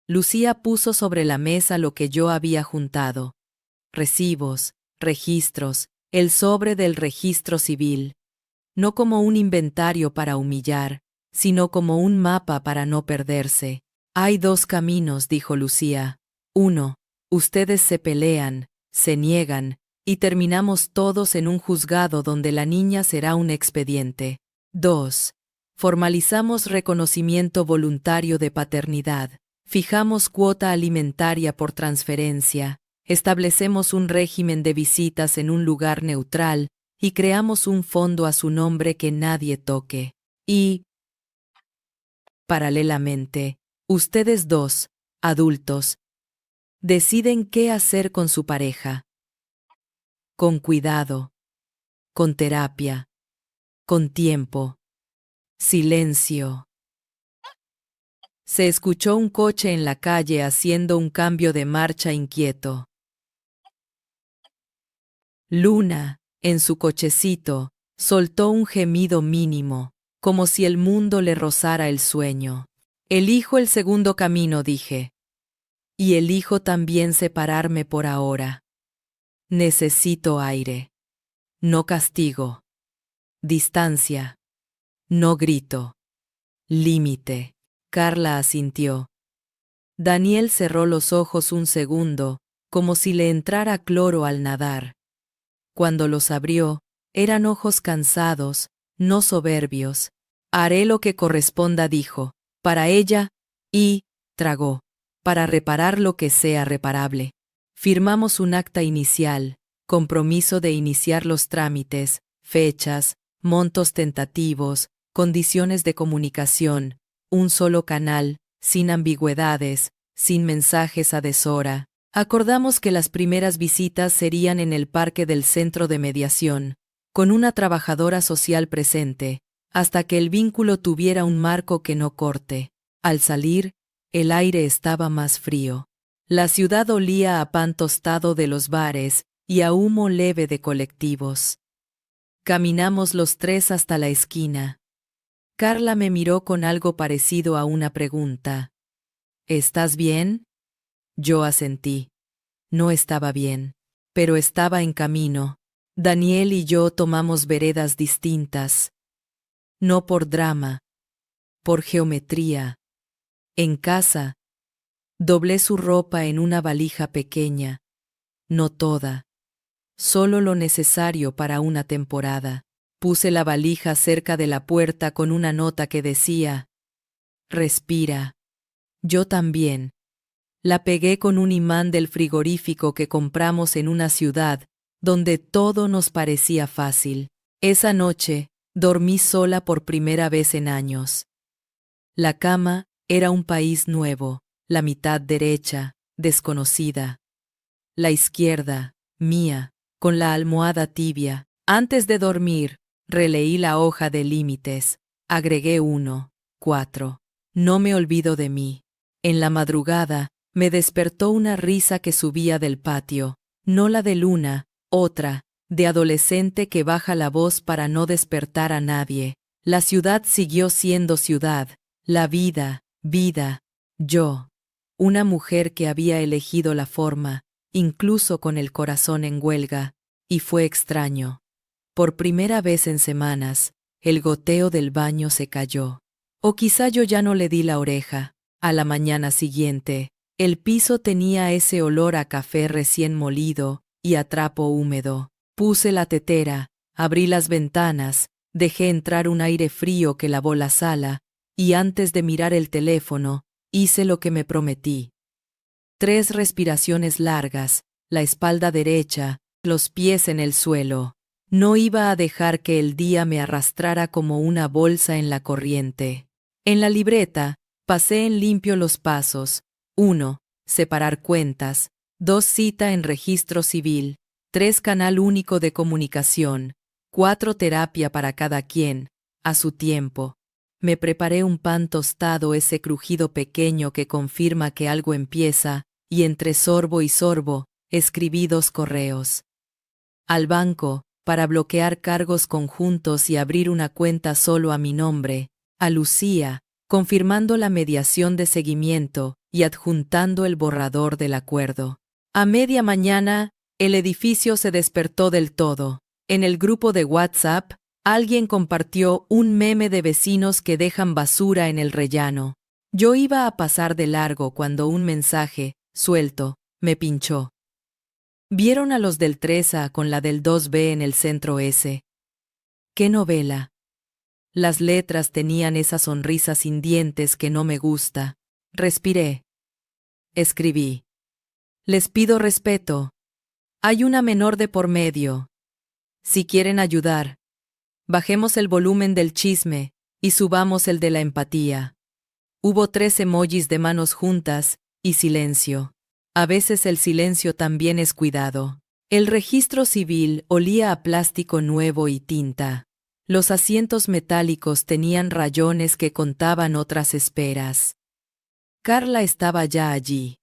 Lucía puso sobre la mesa lo que yo había juntado. Recibos, registros, el sobre del registro civil. No como un inventario para humillar, sino como un mapa para no perderse. Hay dos caminos, dijo Lucía. Uno, ustedes se pelean, se niegan, y terminamos todos en un juzgado donde la niña será un expediente. 2. Formalizamos reconocimiento voluntario de paternidad. Fijamos cuota alimentaria por transferencia. Establecemos un régimen de visitas en un lugar neutral y creamos un fondo a su nombre que nadie toque. Y, paralelamente, ustedes dos, adultos, deciden qué hacer con su pareja. Con cuidado, con terapia, con tiempo. Silencio. Se escuchó un coche en la calle haciendo un cambio de marcha inquieto. Luna, en su cochecito, soltó un gemido mínimo, como si el mundo le rozara el sueño. Elijo el segundo camino, dije. Y elijo también separarme por ahora. Necesito aire. No castigo. Distancia. No grito. Límite. Carla asintió. Daniel cerró los ojos un segundo, como si le entrara cloro al nadar. Cuando los abrió, eran ojos cansados, no soberbios. Haré lo que corresponda, dijo, para ella, y, tragó, para reparar lo que sea reparable. Firmamos un acta inicial, compromiso de iniciar los trámites, fechas, montos tentativos, condiciones de comunicación, un solo canal, sin ambigüedades, sin mensajes a deshora. Acordamos que las primeras visitas serían en el parque del centro de mediación, con una trabajadora social presente, hasta que el vínculo tuviera un marco que no corte. Al salir, el aire estaba más frío. La ciudad olía a pan tostado de los bares y a humo leve de colectivos. Caminamos los tres hasta la esquina. Carla me miró con algo parecido a una pregunta. ¿Estás bien? Yo asentí. No estaba bien, pero estaba en camino. Daniel y yo tomamos veredas distintas. No por drama, por geometría. En casa, doblé su ropa en una valija pequeña. No toda. Solo lo necesario para una temporada. Puse la valija cerca de la puerta con una nota que decía: respira. Yo también. La pegué con un imán del frigorífico que compramos en una ciudad donde todo nos parecía fácil. Esa noche, dormí sola por primera vez en años. La cama era un país nuevo, la mitad derecha, desconocida. La izquierda, mía, con la almohada tibia. Antes de dormir, releí la hoja de límites. Agregué 1, 4. No me olvido de mí. En la madrugada, me despertó una risa que subía del patio, no la de Luna, otra, de adolescente que baja la voz para no despertar a nadie. La ciudad siguió siendo ciudad, la vida, vida, yo, una mujer que había elegido la forma, incluso con el corazón en huelga, y fue extraño. Por primera vez en semanas, el goteo del baño se cayó. O quizá yo ya no le di la oreja. A la mañana siguiente, el piso tenía ese olor a café recién molido y a trapo húmedo. Puse la tetera, abrí las ventanas, dejé entrar un aire frío que lavó la sala, y antes de mirar el teléfono, hice lo que me prometí. 3 respiraciones largas, la espalda derecha, los pies en el suelo. No iba a dejar que el día me arrastrara como una bolsa en la corriente. En la libreta, pasé en limpio los pasos. 1. Separar cuentas. 2. Cita en registro civil. 3. Canal único de comunicación. 4. Terapia para cada quien, a su tiempo. Me preparé un pan tostado, ese crujido pequeño que confirma que algo empieza, y entre sorbo y sorbo, escribí 2 correos. Al banco, para bloquear cargos conjuntos y abrir una cuenta solo a mi nombre. A Lucía, confirmando la mediación de seguimiento y adjuntando el borrador del acuerdo. A media mañana, el edificio se despertó del todo. En el grupo de WhatsApp, alguien compartió un meme de vecinos que dejan basura en el rellano. Yo iba a pasar de largo cuando un mensaje, suelto, me pinchó. ¿Vieron a los del 3A con la del 2B en el centro S? ¡Qué novela! Las letras tenían esa sonrisa sin dientes que no me gusta. Respiré. Escribí. Les pido respeto. Hay una menor de por medio. Si quieren ayudar, bajemos el volumen del chisme y subamos el de la empatía. Hubo 3 emojis de manos juntas y silencio. A veces el silencio también es cuidado. El registro civil olía a plástico nuevo y tinta. Los asientos metálicos tenían rayones que contaban otras esperas. Carla estaba ya allí,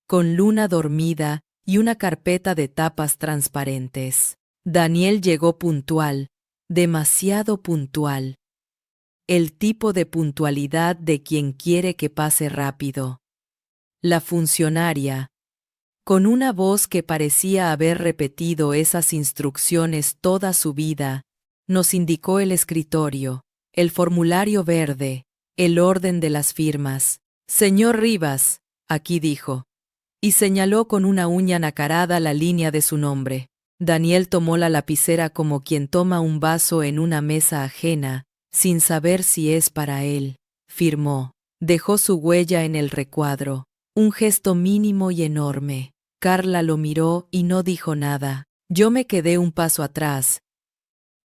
con Luna dormida y una carpeta de tapas transparentes. Daniel llegó puntual, demasiado puntual. El tipo de puntualidad de quien quiere que pase rápido. La funcionaria, con una voz que parecía haber repetido esas instrucciones toda su vida, nos indicó el escritorio, el formulario verde, el orden de las firmas. Señor Rivas, aquí dijo, y señaló con una uña nacarada la línea de su nombre. Daniel tomó la lapicera como quien toma un vaso en una mesa ajena, sin saber si es para él. Firmó, dejó su huella en el recuadro. Un gesto mínimo y enorme. Carla lo miró y no dijo nada. Yo me quedé un paso atrás,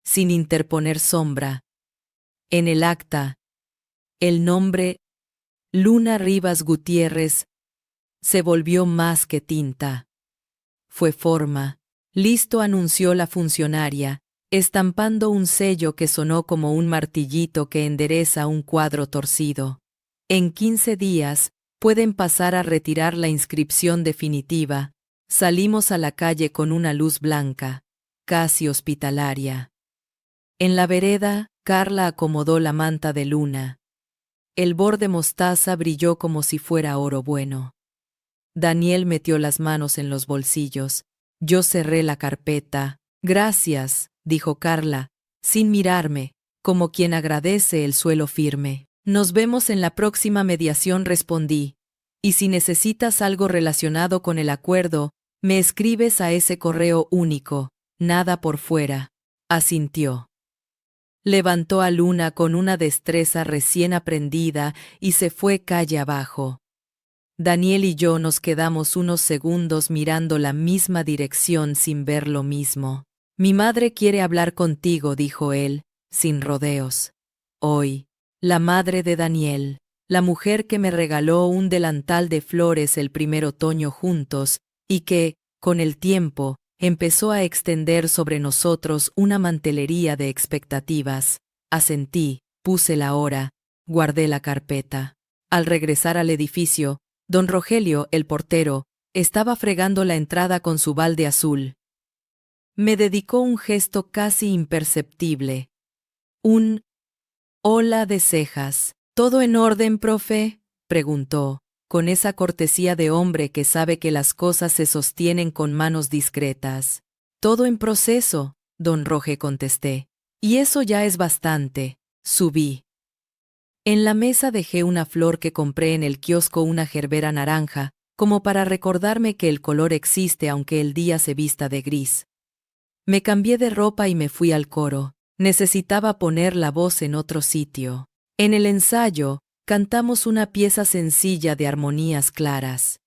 sin interponer sombra. En el acta, el nombre, Luna Rivas Gutiérrez, se volvió más que tinta. Fue forma. Listo, anunció la funcionaria, estampando un sello que sonó como un martillito que endereza un cuadro torcido. En 15 días, pueden pasar a retirar la inscripción definitiva. Salimos a la calle con una luz blanca, casi hospitalaria. En la vereda, Carla acomodó la manta de Luna. El borde mostaza brilló como si fuera oro bueno. Daniel metió las manos en los bolsillos. Yo cerré la carpeta. Gracias, dijo Carla, sin mirarme, como quien agradece el suelo firme. Nos vemos en la próxima mediación, respondí. Y si necesitas algo relacionado con el acuerdo, me escribes a ese correo único, nada por fuera. Asintió. Levantó a Luna con una destreza recién aprendida y se fue calle abajo. Daniel y yo nos quedamos unos segundos mirando la misma dirección sin ver lo mismo. Mi madre quiere hablar contigo, dijo él, sin rodeos. Hoy. La madre de Daniel, la mujer que me regaló un delantal de flores el primer otoño juntos, y que, con el tiempo, empezó a extender sobre nosotros una mantelería de expectativas. Asentí, puse la hora, guardé la carpeta. Al regresar al edificio, don Rogelio, el portero, estaba fregando la entrada con su balde azul. Me dedicó un gesto casi imperceptible. Un hola de cejas. ¿Todo en orden, profe?, preguntó, con esa cortesía de hombre que sabe que las cosas se sostienen con manos discretas. Todo en proceso, don Roge contesté. Y eso ya es bastante. Subí. En la mesa dejé una flor que compré en el kiosco, una gerbera naranja, como para recordarme que el color existe aunque el día se vista de gris. Me cambié de ropa y me fui al coro. Necesitaba poner la voz en otro sitio. En el ensayo, cantamos una pieza sencilla de armonías claras.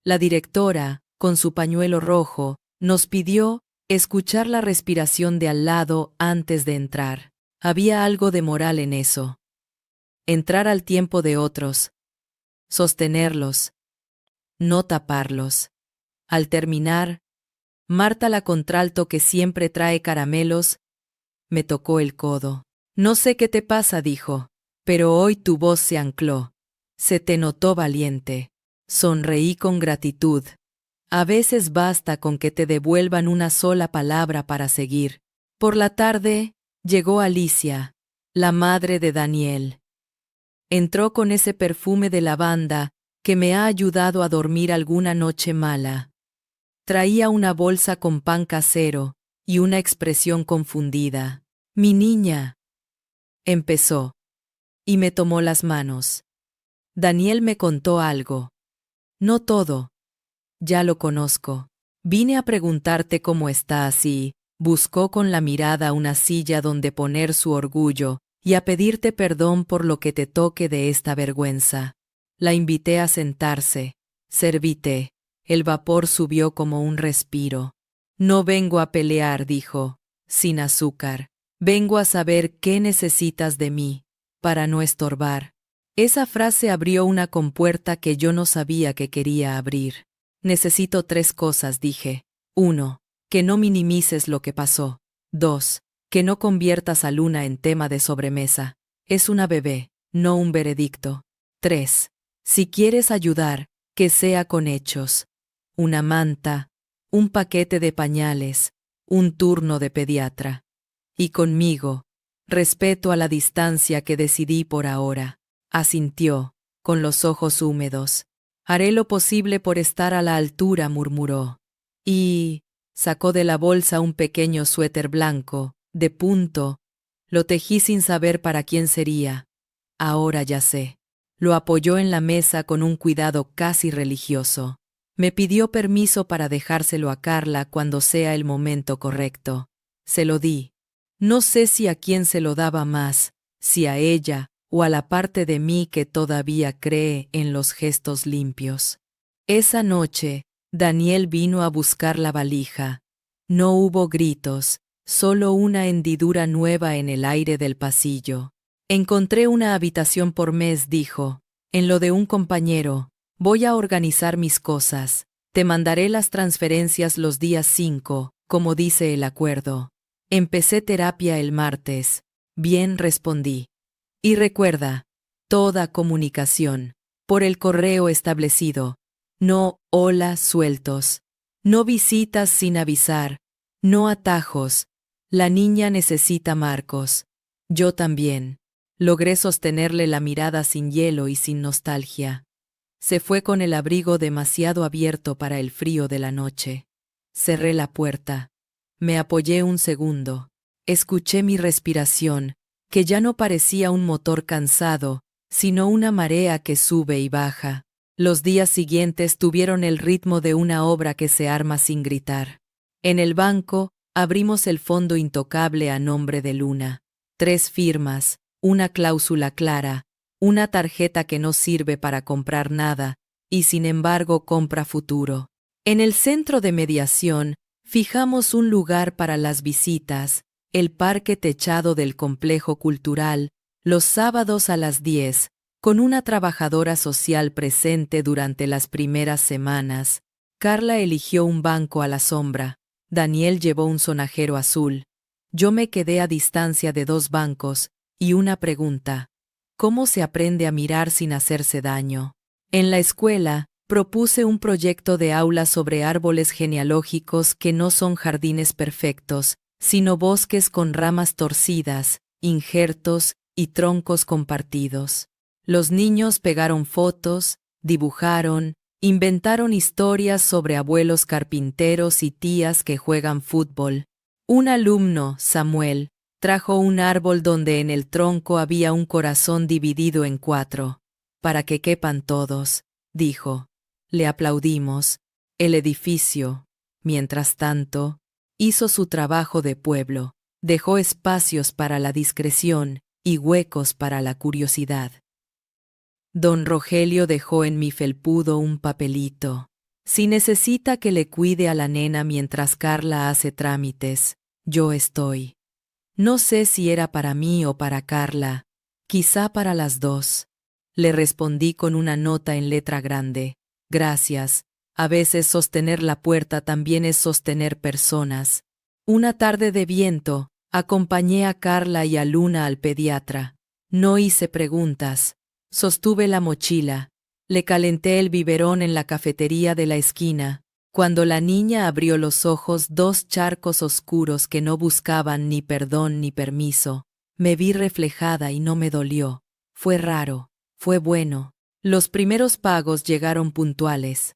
La directora, con su pañuelo rojo, nos pidió escuchar la respiración de al lado antes de entrar. Había algo de moral en eso. Entrar al tiempo de otros. Sostenerlos. No taparlos. Al terminar, Marta, la contralto que siempre trae caramelos, me tocó el codo. No sé qué te pasa, dijo, pero hoy tu voz se ancló. Se te notó valiente. Sonreí con gratitud. A veces basta con que te devuelvan una sola palabra para seguir. Por la tarde, llegó Alicia, la madre de Daniel. Entró con ese perfume de lavanda que me ha ayudado a dormir alguna noche mala. Traía una bolsa con pan casero y una expresión confundida. Mi niña, empezó, y me tomó las manos. Daniel me contó algo. No todo. Ya lo conozco. Vine a preguntarte cómo estás y buscó con la mirada una silla donde poner su orgullo y a pedirte perdón por lo que te toque de esta vergüenza. La invité a sentarse. Serví té. El vapor subió como un respiro. No vengo a pelear, dijo, sin azúcar. Vengo a saber qué necesitas de mí, para no estorbar. Esa frase abrió una compuerta que yo no sabía que quería abrir. Necesito 3 cosas, dije. 1. Que no minimices lo que pasó. 2. Que no conviertas a Luna en tema de sobremesa. Es una bebé, no un veredicto. 3. Si quieres ayudar, que sea con hechos. Una manta, un paquete de pañales, un turno de pediatra. Y conmigo, respeto a la distancia que decidí por ahora. Asintió, con los ojos húmedos. Haré lo posible por estar a la altura, murmuró. Y sacó de la bolsa un pequeño suéter blanco, de punto. Lo tejí sin saber para quién sería. Ahora ya sé. Lo apoyó en la mesa con un cuidado casi religioso. Me pidió permiso para dejárselo a Carla cuando sea el momento correcto. Se lo di. No sé si a quién se lo daba más, si a ella o a la parte de mí que todavía cree en los gestos limpios. Esa noche, Daniel vino a buscar la valija. No hubo gritos, solo una hendidura nueva en el aire del pasillo. Encontré una habitación por mes, dijo. En lo de un compañero. Voy a organizar mis cosas. Te mandaré las transferencias los días 5, como dice el acuerdo. Empecé terapia el martes. Bien, respondí. Y recuerda, toda comunicación, por el correo establecido. No hola sueltos. No visitas sin avisar. No atajos. La niña necesita marcos. Yo también. Logré sostenerle la mirada sin hielo y sin nostalgia. Se fue con el abrigo demasiado abierto para el frío de la noche. Cerré la puerta. Me apoyé un segundo. Escuché mi respiración, que ya no parecía un motor cansado, sino una marea que sube y baja. Los días siguientes tuvieron el ritmo de una obra que se arma sin gritar. En el banco, abrimos el fondo intocable a nombre de Luna. 3 firmas, una cláusula clara, una tarjeta que no sirve para comprar nada, y sin embargo compra futuro. En el centro de mediación, fijamos un lugar para las visitas, el parque techado del complejo cultural, los sábados a las 10, con una trabajadora social presente durante las primeras semanas. Carla eligió un banco a la sombra. Daniel llevó un sonajero azul. Yo me quedé a distancia de 2 bancos, y una pregunta. ¿Cómo se aprende a mirar sin hacerse daño? En la escuela, propuse un proyecto de aula sobre árboles genealógicos que no son jardines perfectos, sino bosques con ramas torcidas, injertos y troncos compartidos. Los niños pegaron fotos, dibujaron, inventaron historias sobre abuelos carpinteros y tías que juegan fútbol. Un alumno, Samuel, trajo un árbol donde en el tronco había un corazón dividido en 4. Para que quepan todos, dijo. Le aplaudimos. El edificio, mientras tanto, hizo su trabajo de pueblo, dejó espacios para la discreción y huecos para la curiosidad. Don Rogelio dejó en mi felpudo un papelito. Si necesita que le cuide a la nena mientras Carla hace trámites, yo estoy. No sé si era para mí o para Carla, quizá para las dos. Le respondí con una nota en letra grande. Gracias. A veces sostener la puerta también es sostener personas. Una tarde de viento, acompañé a Carla y a Luna al pediatra. No hice preguntas. Sostuve la mochila. Le calenté el biberón en la cafetería de la esquina. Cuando la niña abrió los ojos, 2 charcos oscuros que no buscaban ni perdón ni permiso. Me vi reflejada y no me dolió. Fue raro, fue bueno. Los primeros pagos llegaron puntuales.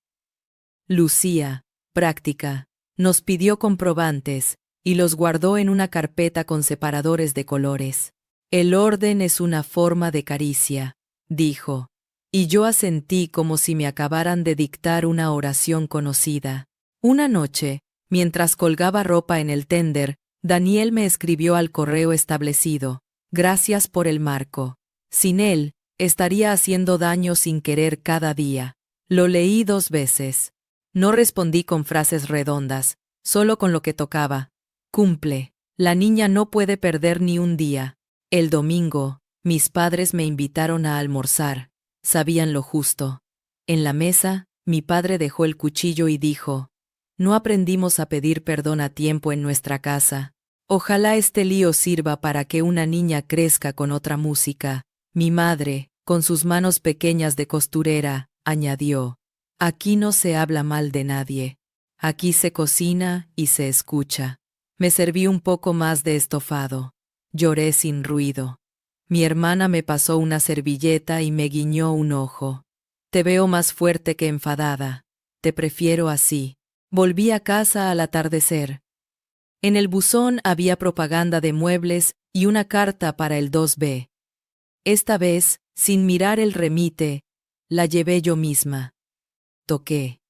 Lucía, práctica, nos pidió comprobantes y los guardó en una carpeta con separadores de colores. El orden es una forma de caricia, dijo. Y yo asentí como si me acabaran de dictar una oración conocida. Una noche, mientras colgaba ropa en el tender, Daniel me escribió al correo establecido. Gracias por el marco. Sin él, estaría haciendo daño sin querer cada día. Lo leí 2 veces. No respondí con frases redondas, solo con lo que tocaba. Cumple. La niña no puede perder ni un día. El domingo, mis padres me invitaron a almorzar. Sabían lo justo. En la mesa, mi padre dejó el cuchillo y dijo, no aprendimos a pedir perdón a tiempo en nuestra casa. Ojalá este lío sirva para que una niña crezca con otra música. Mi madre, con sus manos pequeñas de costurera, añadió, aquí no se habla mal de nadie. Aquí se cocina y se escucha. Me serví un poco más de estofado. Lloré sin ruido. Mi hermana me pasó una servilleta y me guiñó un ojo. Te veo más fuerte que enfadada. Te prefiero así. Volví a casa al atardecer. En el buzón había propaganda de muebles y una carta para el 2B. Esta vez, sin mirar el remite, la llevé yo misma. Toqué.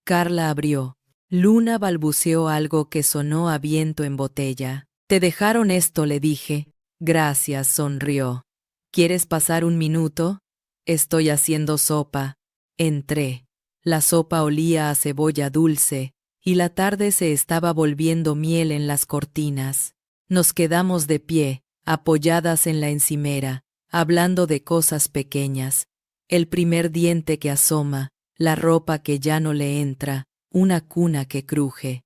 Carla abrió. Luna balbuceó algo que sonó a viento en botella. ¿Te dejaron esto?, le dije. Gracias, sonrió. ¿Quieres pasar un minuto? Estoy haciendo sopa. Entré. La sopa olía a cebolla dulce, y la tarde se estaba volviendo miel en las cortinas. Nos quedamos de pie, apoyadas en la encimera, hablando de cosas pequeñas. El primer diente que asoma, la ropa que ya no le entra, una cuna que cruje.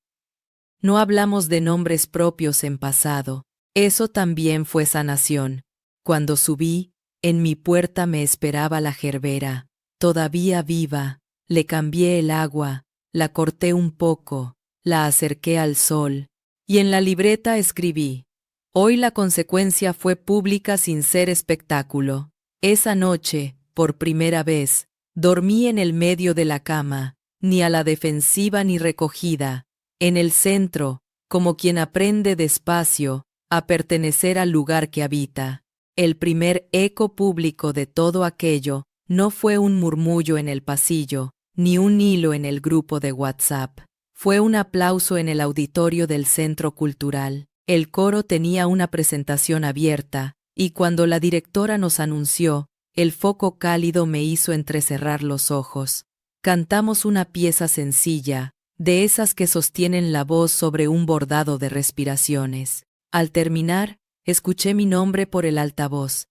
No hablamos de nombres propios en pasado. Eso también fue sanación. Cuando subí, en mi puerta me esperaba la gerbera, todavía viva. Le cambié el agua, la corté un poco, la acerqué al sol, y en la libreta escribí: hoy la consecuencia fue pública sin ser espectáculo. Esa noche, por primera vez, dormí en el medio de la cama, ni a la defensiva ni recogida, en el centro, como quien aprende despacio a pertenecer al lugar que habita. El primer eco público de todo aquello no fue un murmullo en el pasillo, ni un hilo en el grupo de WhatsApp. Fue un aplauso en el auditorio del Centro Cultural. El coro tenía una presentación abierta, y cuando la directora nos anunció, el foco cálido me hizo entrecerrar los ojos. Cantamos una pieza sencilla, de esas que sostienen la voz sobre un bordado de respiraciones. Al terminar, escuché mi nombre por el altavoz.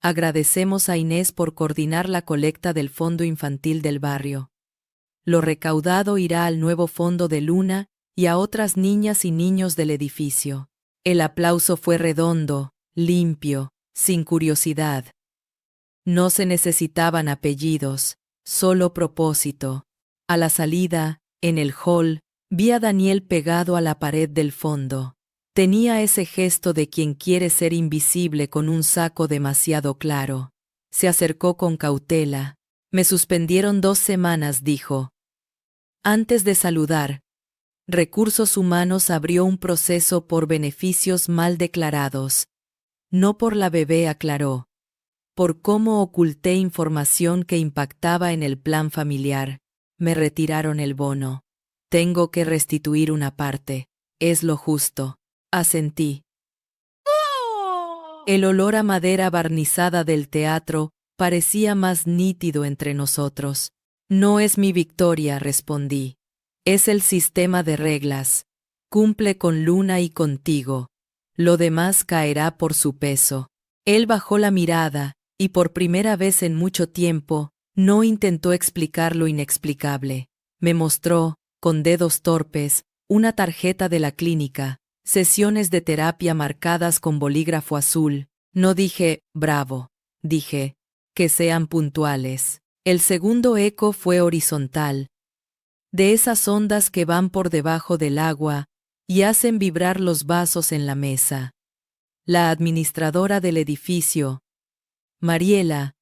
Agradecemos a Inés por coordinar la colecta del Fondo Infantil del barrio. Lo recaudado irá al nuevo fondo de Luna y a otras niñas y niños del edificio. El aplauso fue redondo, limpio, sin curiosidad. No se necesitaban apellidos, solo propósito. A la salida, en el hall, vi a Daniel pegado a la pared del fondo. Tenía ese gesto de quien quiere ser invisible con un saco demasiado claro. Se acercó con cautela. Me suspendieron 2 semanas, dijo. Antes de saludar, Recursos Humanos abrió un proceso por beneficios mal declarados. No por la bebé, aclaró. Por cómo oculté información que impactaba en el plan familiar. Me retiraron el bono. Tengo que restituir una parte. Es lo justo. Asentí. El olor a madera barnizada del teatro parecía más nítido entre nosotros. No es mi victoria, respondí. Es el sistema de reglas. Cumple con Luna y contigo. Lo demás caerá por su peso. Él bajó la mirada, y por primera vez en mucho tiempo, no intentó explicar lo inexplicable. Me mostró, con dedos torpes, una tarjeta de la clínica, sesiones de terapia marcadas con bolígrafo azul. No dije, bravo. Dije, que sean puntuales. El segundo eco fue horizontal, de esas ondas que van por debajo del agua y hacen vibrar los vasos en la mesa. La administradora del edificio, Mariela,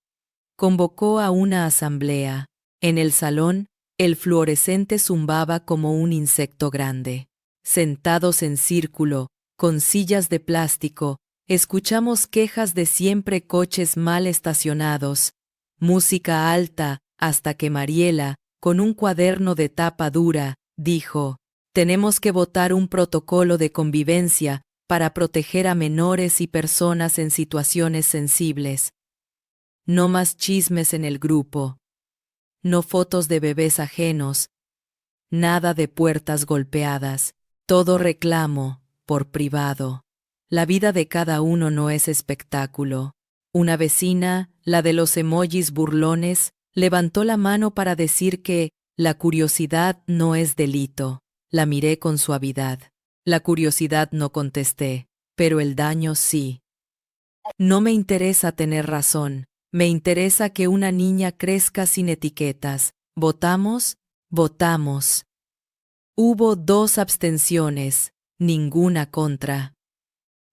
convocó a una asamblea. En el salón, el fluorescente zumbaba como un insecto grande. Sentados en círculo, con sillas de plástico, escuchamos quejas de siempre coches mal estacionados, música alta, hasta que Mariela, con un cuaderno de tapa dura, dijo: «Tenemos que votar un protocolo de convivencia para proteger a menores y personas en situaciones sensibles. No más chismes en el grupo. No fotos de bebés ajenos. Nada de puertas golpeadas. Todo reclamo, por privado. La vida de cada uno no es espectáculo». Una vecina, la de los emojis burlones, levantó la mano para decir que la curiosidad no es delito. La miré con suavidad. La curiosidad no contesté, pero el daño sí. No me interesa tener razón. Me interesa que una niña crezca sin etiquetas. ¿Votamos? Votamos. Hubo 2 abstenciones, ninguna contra.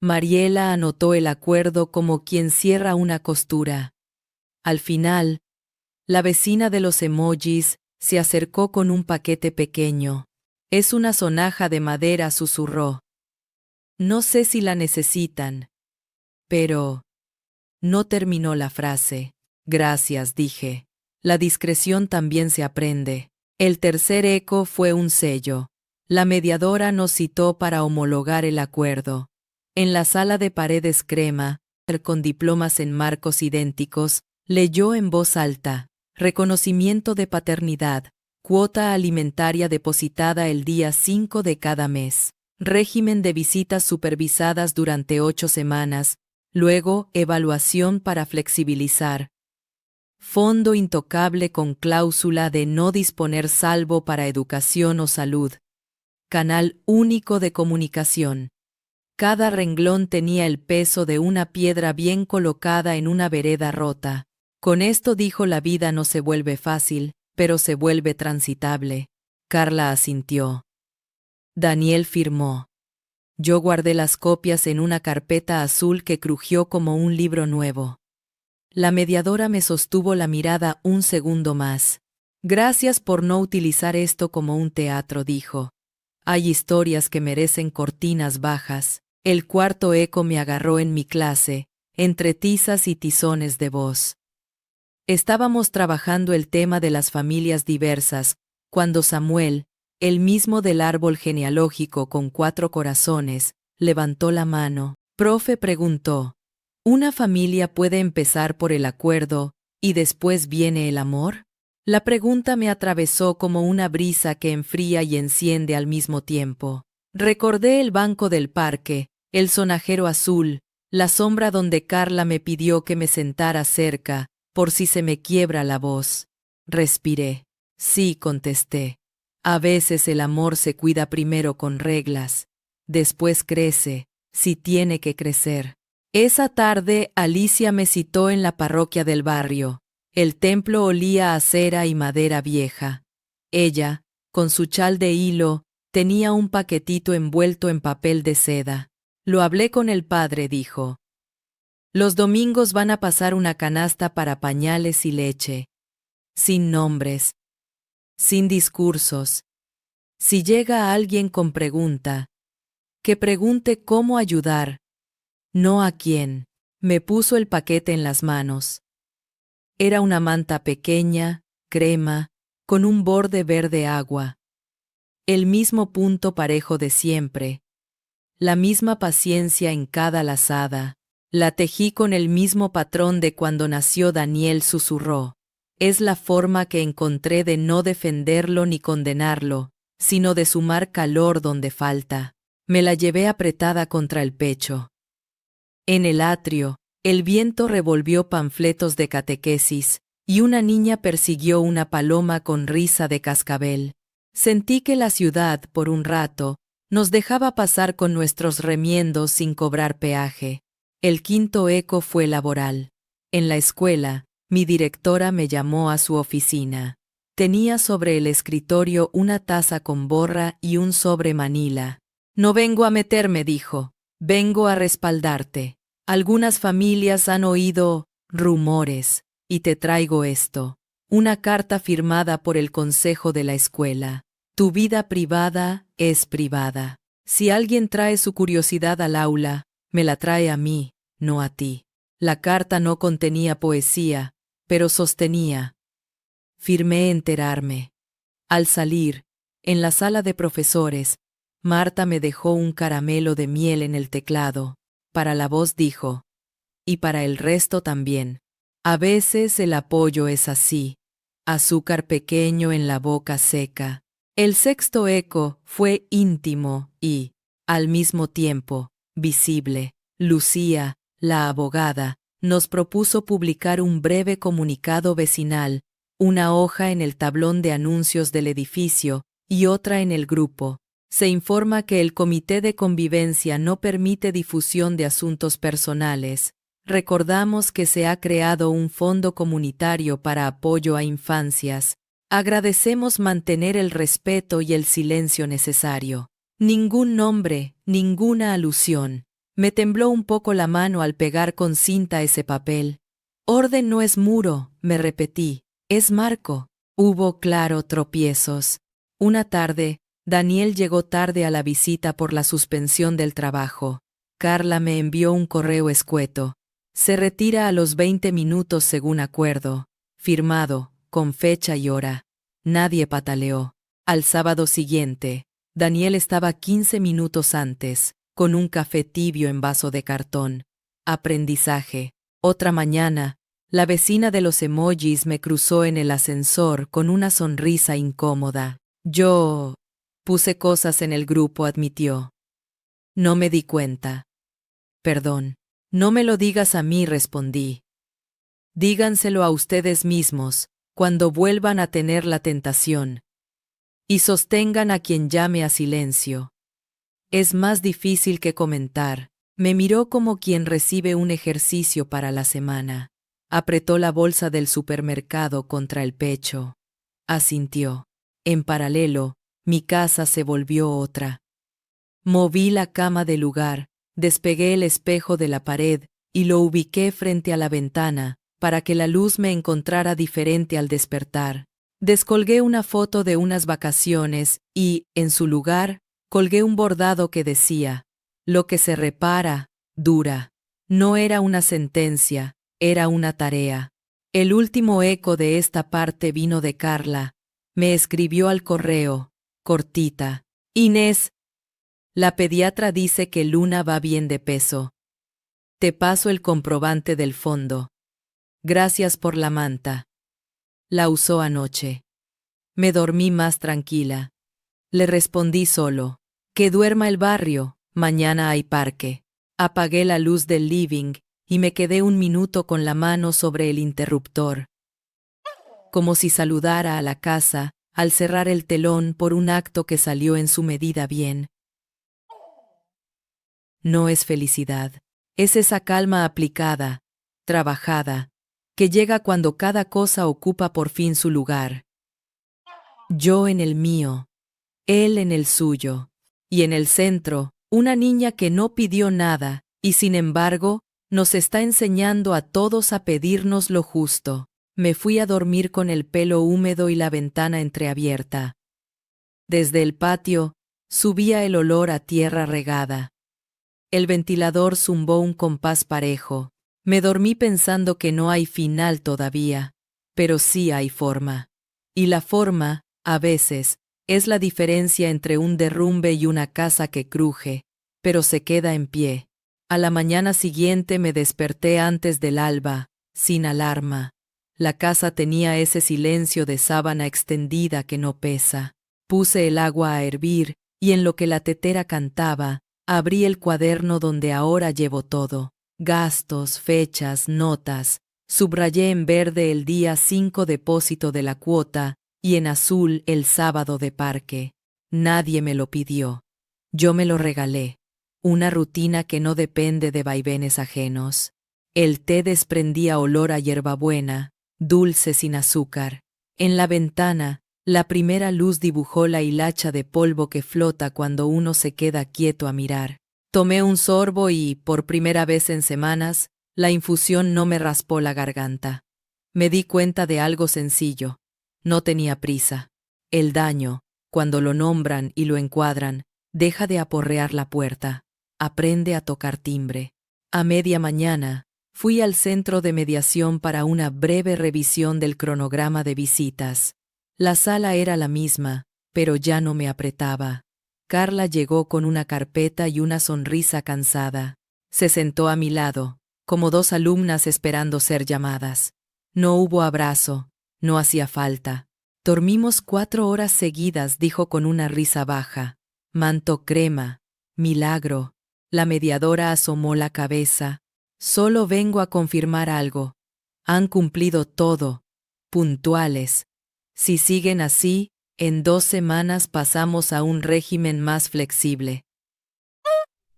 Mariela anotó el acuerdo como quien cierra una costura. Al final, la vecina de los emojis se acercó con un paquete pequeño. «Es una sonaja de madera», susurró. «No sé si la necesitan». Pero no terminó la frase. «Gracias», dije. La discreción también se aprende. El tercer eco fue un sello. La mediadora nos citó para homologar el acuerdo. En la sala de paredes crema, con diplomas en marcos idénticos, leyó en voz alta: «Reconocimiento de paternidad, cuota alimentaria depositada el día 5 de cada mes, régimen de visitas supervisadas durante 8 semanas, luego evaluación para flexibilizar, fondo intocable con cláusula de no disponer salvo para educación o salud, canal único de comunicación». Cada renglón tenía el peso de una piedra bien colocada en una vereda rota. Con esto, dijo, la vida no se vuelve fácil, pero se vuelve transitable. Carla asintió. Daniel firmó. Yo guardé las copias en una carpeta azul que crujió como un libro nuevo. La mediadora me sostuvo la mirada un segundo más. «Gracias por no utilizar esto como un teatro», dijo. «Hay historias que merecen cortinas bajas». El cuarto eco me agarró en mi clase, entre tizas y tizones de voz. Estábamos trabajando el tema de las familias diversas, cuando Samuel, el mismo del árbol genealógico con 4 corazones, levantó la mano. «Profe», preguntó, ¿una familia puede empezar por el acuerdo y después viene el amor? La pregunta me atravesó como una brisa que enfría y enciende al mismo tiempo. Recordé el banco del parque, el sonajero azul, la sombra donde Carla me pidió que me sentara cerca, por si se me quiebra la voz. Respiré. «Sí», contesté. A veces el amor se cuida primero con reglas. Después crece, si tiene que crecer. Esa tarde Alicia me citó en la parroquia del barrio. El templo olía a cera y madera vieja. Ella, con su chal de hilo, tenía un paquetito envuelto en papel de seda. «Lo hablé con el padre», dijo. «Los domingos van a pasar una canasta para pañales y leche. Sin nombres. Sin discursos. Si llega alguien con pregunta, que pregunte cómo ayudar, no a quién. Me puso el paquete en las manos. Era una manta pequeña, crema, con un borde verde agua. El mismo punto parejo de siempre. La misma paciencia en cada lazada. La tejí con el mismo patrón de cuando nació Daniel, susurró. Es la forma que encontré de no defenderlo ni condenarlo, sino de sumar calor donde falta. Me la llevé apretada contra el pecho. En el atrio, el viento revolvió panfletos de catequesis, y una niña persiguió una paloma con risa de cascabel. Sentí que la ciudad, por un rato, nos dejaba pasar con nuestros remiendos sin cobrar peaje. El quinto eco fue laboral. En la escuela, mi directora me llamó a su oficina. Tenía sobre el escritorio una taza con borra y un sobre manila. No vengo a meterme, dijo. Vengo a respaldarte. Algunas familias han oído rumores, y te traigo esto. Una carta firmada por el consejo de la escuela. Tu vida privada es privada. Si alguien trae su curiosidad al aula, me la trae a mí, no a ti. La carta no contenía poesía, pero sostenía. Firmé enterarme. Al salir, en la sala de profesores, Marta me dejó un caramelo de miel en el teclado. Para la voz dijo, y para el resto también. A veces el apoyo es así, azúcar pequeño en la boca seca. El sexto eco fue íntimo y, al mismo tiempo, visible. Lucía, la abogada, nos propuso publicar un breve comunicado vecinal, una hoja en el tablón de anuncios del edificio y otra en el grupo. Se informa que el Comité de Convivencia no permite difusión de asuntos personales. Recordamos que se ha creado un fondo comunitario para apoyo a infancias. Agradecemos mantener el respeto y el silencio necesario. Ningún nombre, ninguna alusión. Me tembló un poco la mano al pegar con cinta ese papel. Orden no es muro, me repetí, es marco. Hubo, claro, tropiezos. Una tarde, Daniel llegó tarde a la visita por la suspensión del trabajo. Carla me envió un correo escueto. Se retira a los 20 minutos según acuerdo. Firmado, con fecha y hora. Nadie pataleó. Al sábado siguiente, Daniel estaba 15 minutos antes, con un café tibio en vaso de cartón. Aprendizaje. Otra mañana, la vecina de los emojis me cruzó en el ascensor con una sonrisa incómoda. Yo puse cosas en el grupo, admitió. No me di cuenta. Perdón. No me lo digas a mí, respondí. Díganselo a ustedes mismos, cuando vuelvan a tener la tentación. Y sostengan a quien llame a silencio. Es más difícil que comentar. Me miró como quien recibe un ejercicio para la semana. Apretó la bolsa del supermercado contra el pecho. Asintió. En paralelo, mi casa se volvió otra. Moví la cama del lugar, despegué el espejo de la pared y lo ubiqué frente a la ventana, para que la luz me encontrara diferente al despertar. Descolgué una foto de unas vacaciones y, en su lugar, colgué un bordado que decía, lo que se repara, dura. No era una sentencia, era una tarea. El último eco de esta parte vino de Carla. Me escribió al correo, cortita. Inés, la pediatra dice que Luna va bien de peso. Te paso el comprobante del fondo. Gracias por la manta. La usó anoche. Me dormí más tranquila. Le respondí solo. Que duerma el barrio, mañana hay parque. Apagué la luz del living y me quedé un minuto con la mano sobre el interruptor. Como si saludara a la casa, al cerrar el telón por un acto que salió en su medida bien. No es felicidad. Es esa calma aplicada, trabajada, que llega cuando cada cosa ocupa por fin su lugar. Yo en el mío, él en el suyo, y en el centro, una niña que no pidió nada, y sin embargo, nos está enseñando a todos a pedirnos lo justo. Me fui a dormir con el pelo húmedo y la ventana entreabierta. Desde el patio, subía el olor a tierra regada. El ventilador zumbó un compás parejo. Me dormí pensando que no hay final todavía, pero sí hay forma. Y la forma, a veces, es la diferencia entre un derrumbe y una casa que cruje, pero se queda en pie. A la mañana siguiente me desperté antes del alba, sin alarma. La casa tenía ese silencio de sábana extendida que no pesa. Puse el agua a hervir, y en lo que la tetera cantaba, abrí el cuaderno donde ahora llevo todo. Gastos, fechas, notas. Subrayé en verde el día 5 depósito de la cuota y en azul el sábado de parque. Nadie me lo pidió. Yo me lo regalé. Una rutina que no depende de vaivenes ajenos. El té desprendía olor a hierbabuena, dulce sin azúcar. En la ventana, la primera luz dibujó la hilacha de polvo que flota cuando uno se queda quieto a mirar. Tomé un sorbo y, por primera vez en semanas, la infusión no me raspó la garganta. Me di cuenta de algo sencillo. No tenía prisa. El daño, cuando lo nombran y lo encuadran, deja de aporrear la puerta. Aprende a tocar timbre. A media mañana, fui al centro de mediación para una breve revisión del cronograma de visitas. La sala era la misma, pero ya no me apretaba. Carla llegó con una carpeta y una sonrisa cansada. Se sentó a mi lado, como dos alumnas esperando ser llamadas. No hubo abrazo, no hacía falta. Dormimos 4 horas seguidas, dijo con una risa baja. Manto crema. Milagro. La mediadora asomó la cabeza. Solo vengo a confirmar algo. Han cumplido todo. Puntuales. Si siguen así, en 2 semanas pasamos a un régimen más flexible.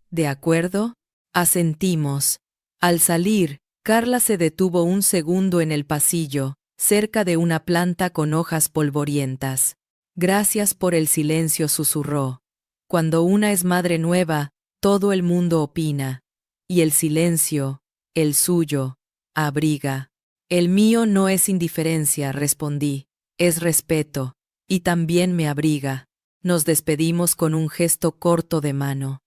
¿De acuerdo? Asentimos. Al salir, Carla se detuvo un segundo en el pasillo, cerca de una planta con hojas polvorientas. Gracias por el silencio, susurró. Cuando una es madre nueva, todo el mundo opina. Y el silencio, el suyo, abriga. El mío no es indiferencia, respondí. Es respeto. Y también me abriga. Nos despedimos con un gesto corto de mano.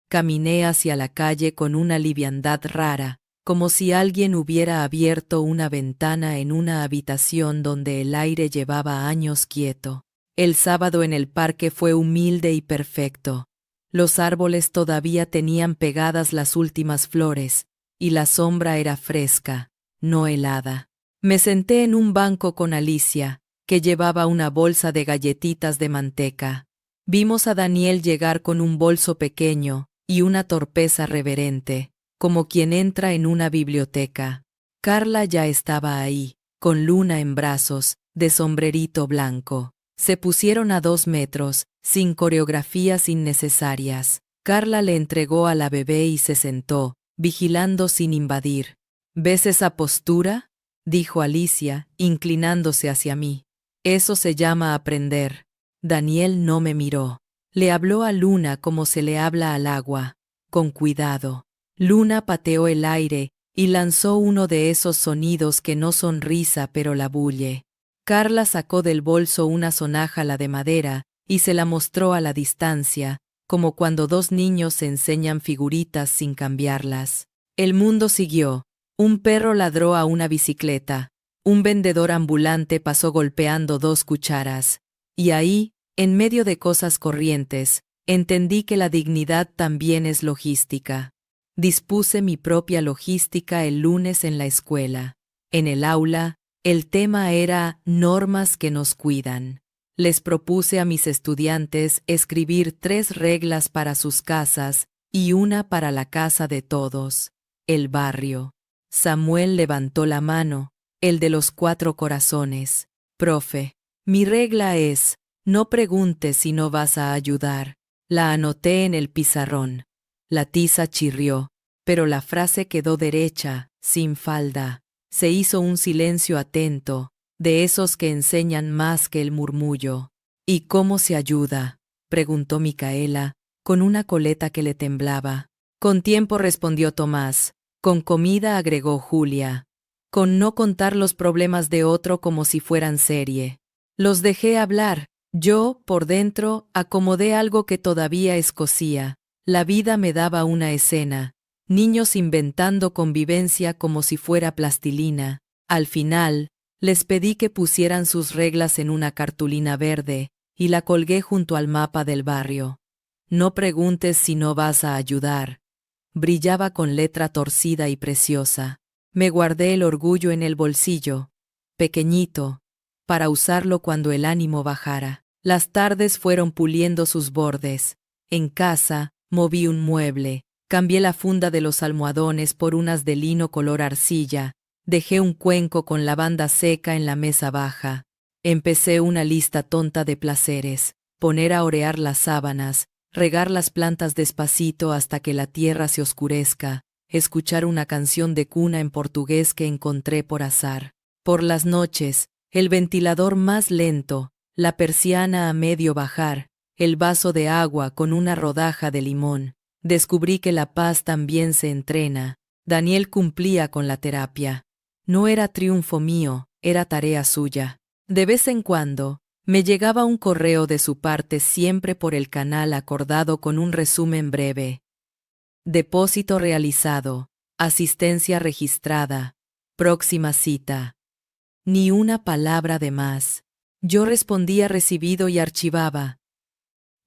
Caminé hacia la calle con una liviandad rara, como si alguien hubiera abierto una ventana en una habitación donde el aire llevaba años quieto. El sábado en el parque fue humilde y perfecto. Los árboles todavía tenían pegadas las últimas flores, y la sombra era fresca, no helada. Me senté en un banco con Alicia, que llevaba una bolsa de galletitas de manteca. Vimos a Daniel llegar con un bolso pequeño y una torpeza reverente, como quien entra en una biblioteca. Carla ya estaba ahí, con Luna en brazos, de sombrerito blanco. Se pusieron a 2 metros, sin coreografías innecesarias. Carla le entregó a la bebé y se sentó, vigilando sin invadir. ¿Ves esa postura?, dijo Alicia, inclinándose hacia mí. Eso se llama aprender. Daniel no me miró. Le habló a Luna como se le habla al agua, con cuidado. Luna pateó el aire y lanzó uno de esos sonidos que no son risa pero la bulle. Carla sacó del bolso una sonájala de madera y se la mostró a la distancia, como cuando 2 niños se enseñan figuritas sin cambiarlas. El mundo siguió. Un perro ladró a una bicicleta. Un vendedor ambulante pasó golpeando 2 cucharas. Y ahí, en medio de cosas corrientes, entendí que la dignidad también es logística. Dispuse mi propia logística el lunes en la escuela. En el aula, el tema era normas que nos cuidan. Les propuse a mis estudiantes escribir 3 reglas para sus casas y una para la casa de todos, el barrio. Samuel levantó la mano, el de los 4 corazones. Profe, mi regla es, no preguntes si no vas a ayudar. La anoté en el pizarrón. La tiza chirrió, pero la frase quedó derecha, sin falda. Se hizo un silencio atento, de esos que enseñan más que el murmullo. ¿Y cómo se ayuda?, preguntó Micaela, con una coleta que le temblaba. Con tiempo, respondió Tomás. Con comida, agregó Julia. Con no contar los problemas de otro como si fueran serie. Los dejé hablar. Yo, por dentro, acomodé algo que todavía escocía. La vida me daba una escena. Niños inventando convivencia como si fuera plastilina. Al final, les pedí que pusieran sus reglas en una cartulina verde, y la colgué junto al mapa del barrio. No preguntes si no vas a ayudar. Brillaba con letra torcida y preciosa. Me guardé el orgullo en el bolsillo, pequeñito, para usarlo cuando el ánimo bajara. Las tardes fueron puliendo sus bordes. En casa, moví un mueble, cambié la funda de los almohadones por unas de lino color arcilla, dejé un cuenco con lavanda seca en la mesa baja. Empecé una lista tonta de placeres, poner a orear las sábanas, regar las plantas despacito hasta que la tierra se oscurezca, escuchar una canción de cuna en portugués que encontré por azar. Por las noches, el ventilador más lento, la persiana a medio bajar, el vaso de agua con una rodaja de limón. Descubrí que la paz también se entrena. Daniel cumplía con la terapia. No era triunfo mío, era tarea suya. De vez en cuando, me llegaba un correo de su parte siempre por el canal acordado con un resumen breve. Depósito realizado, asistencia registrada, próxima cita. Ni una palabra de más. Yo respondía recibido y archivaba.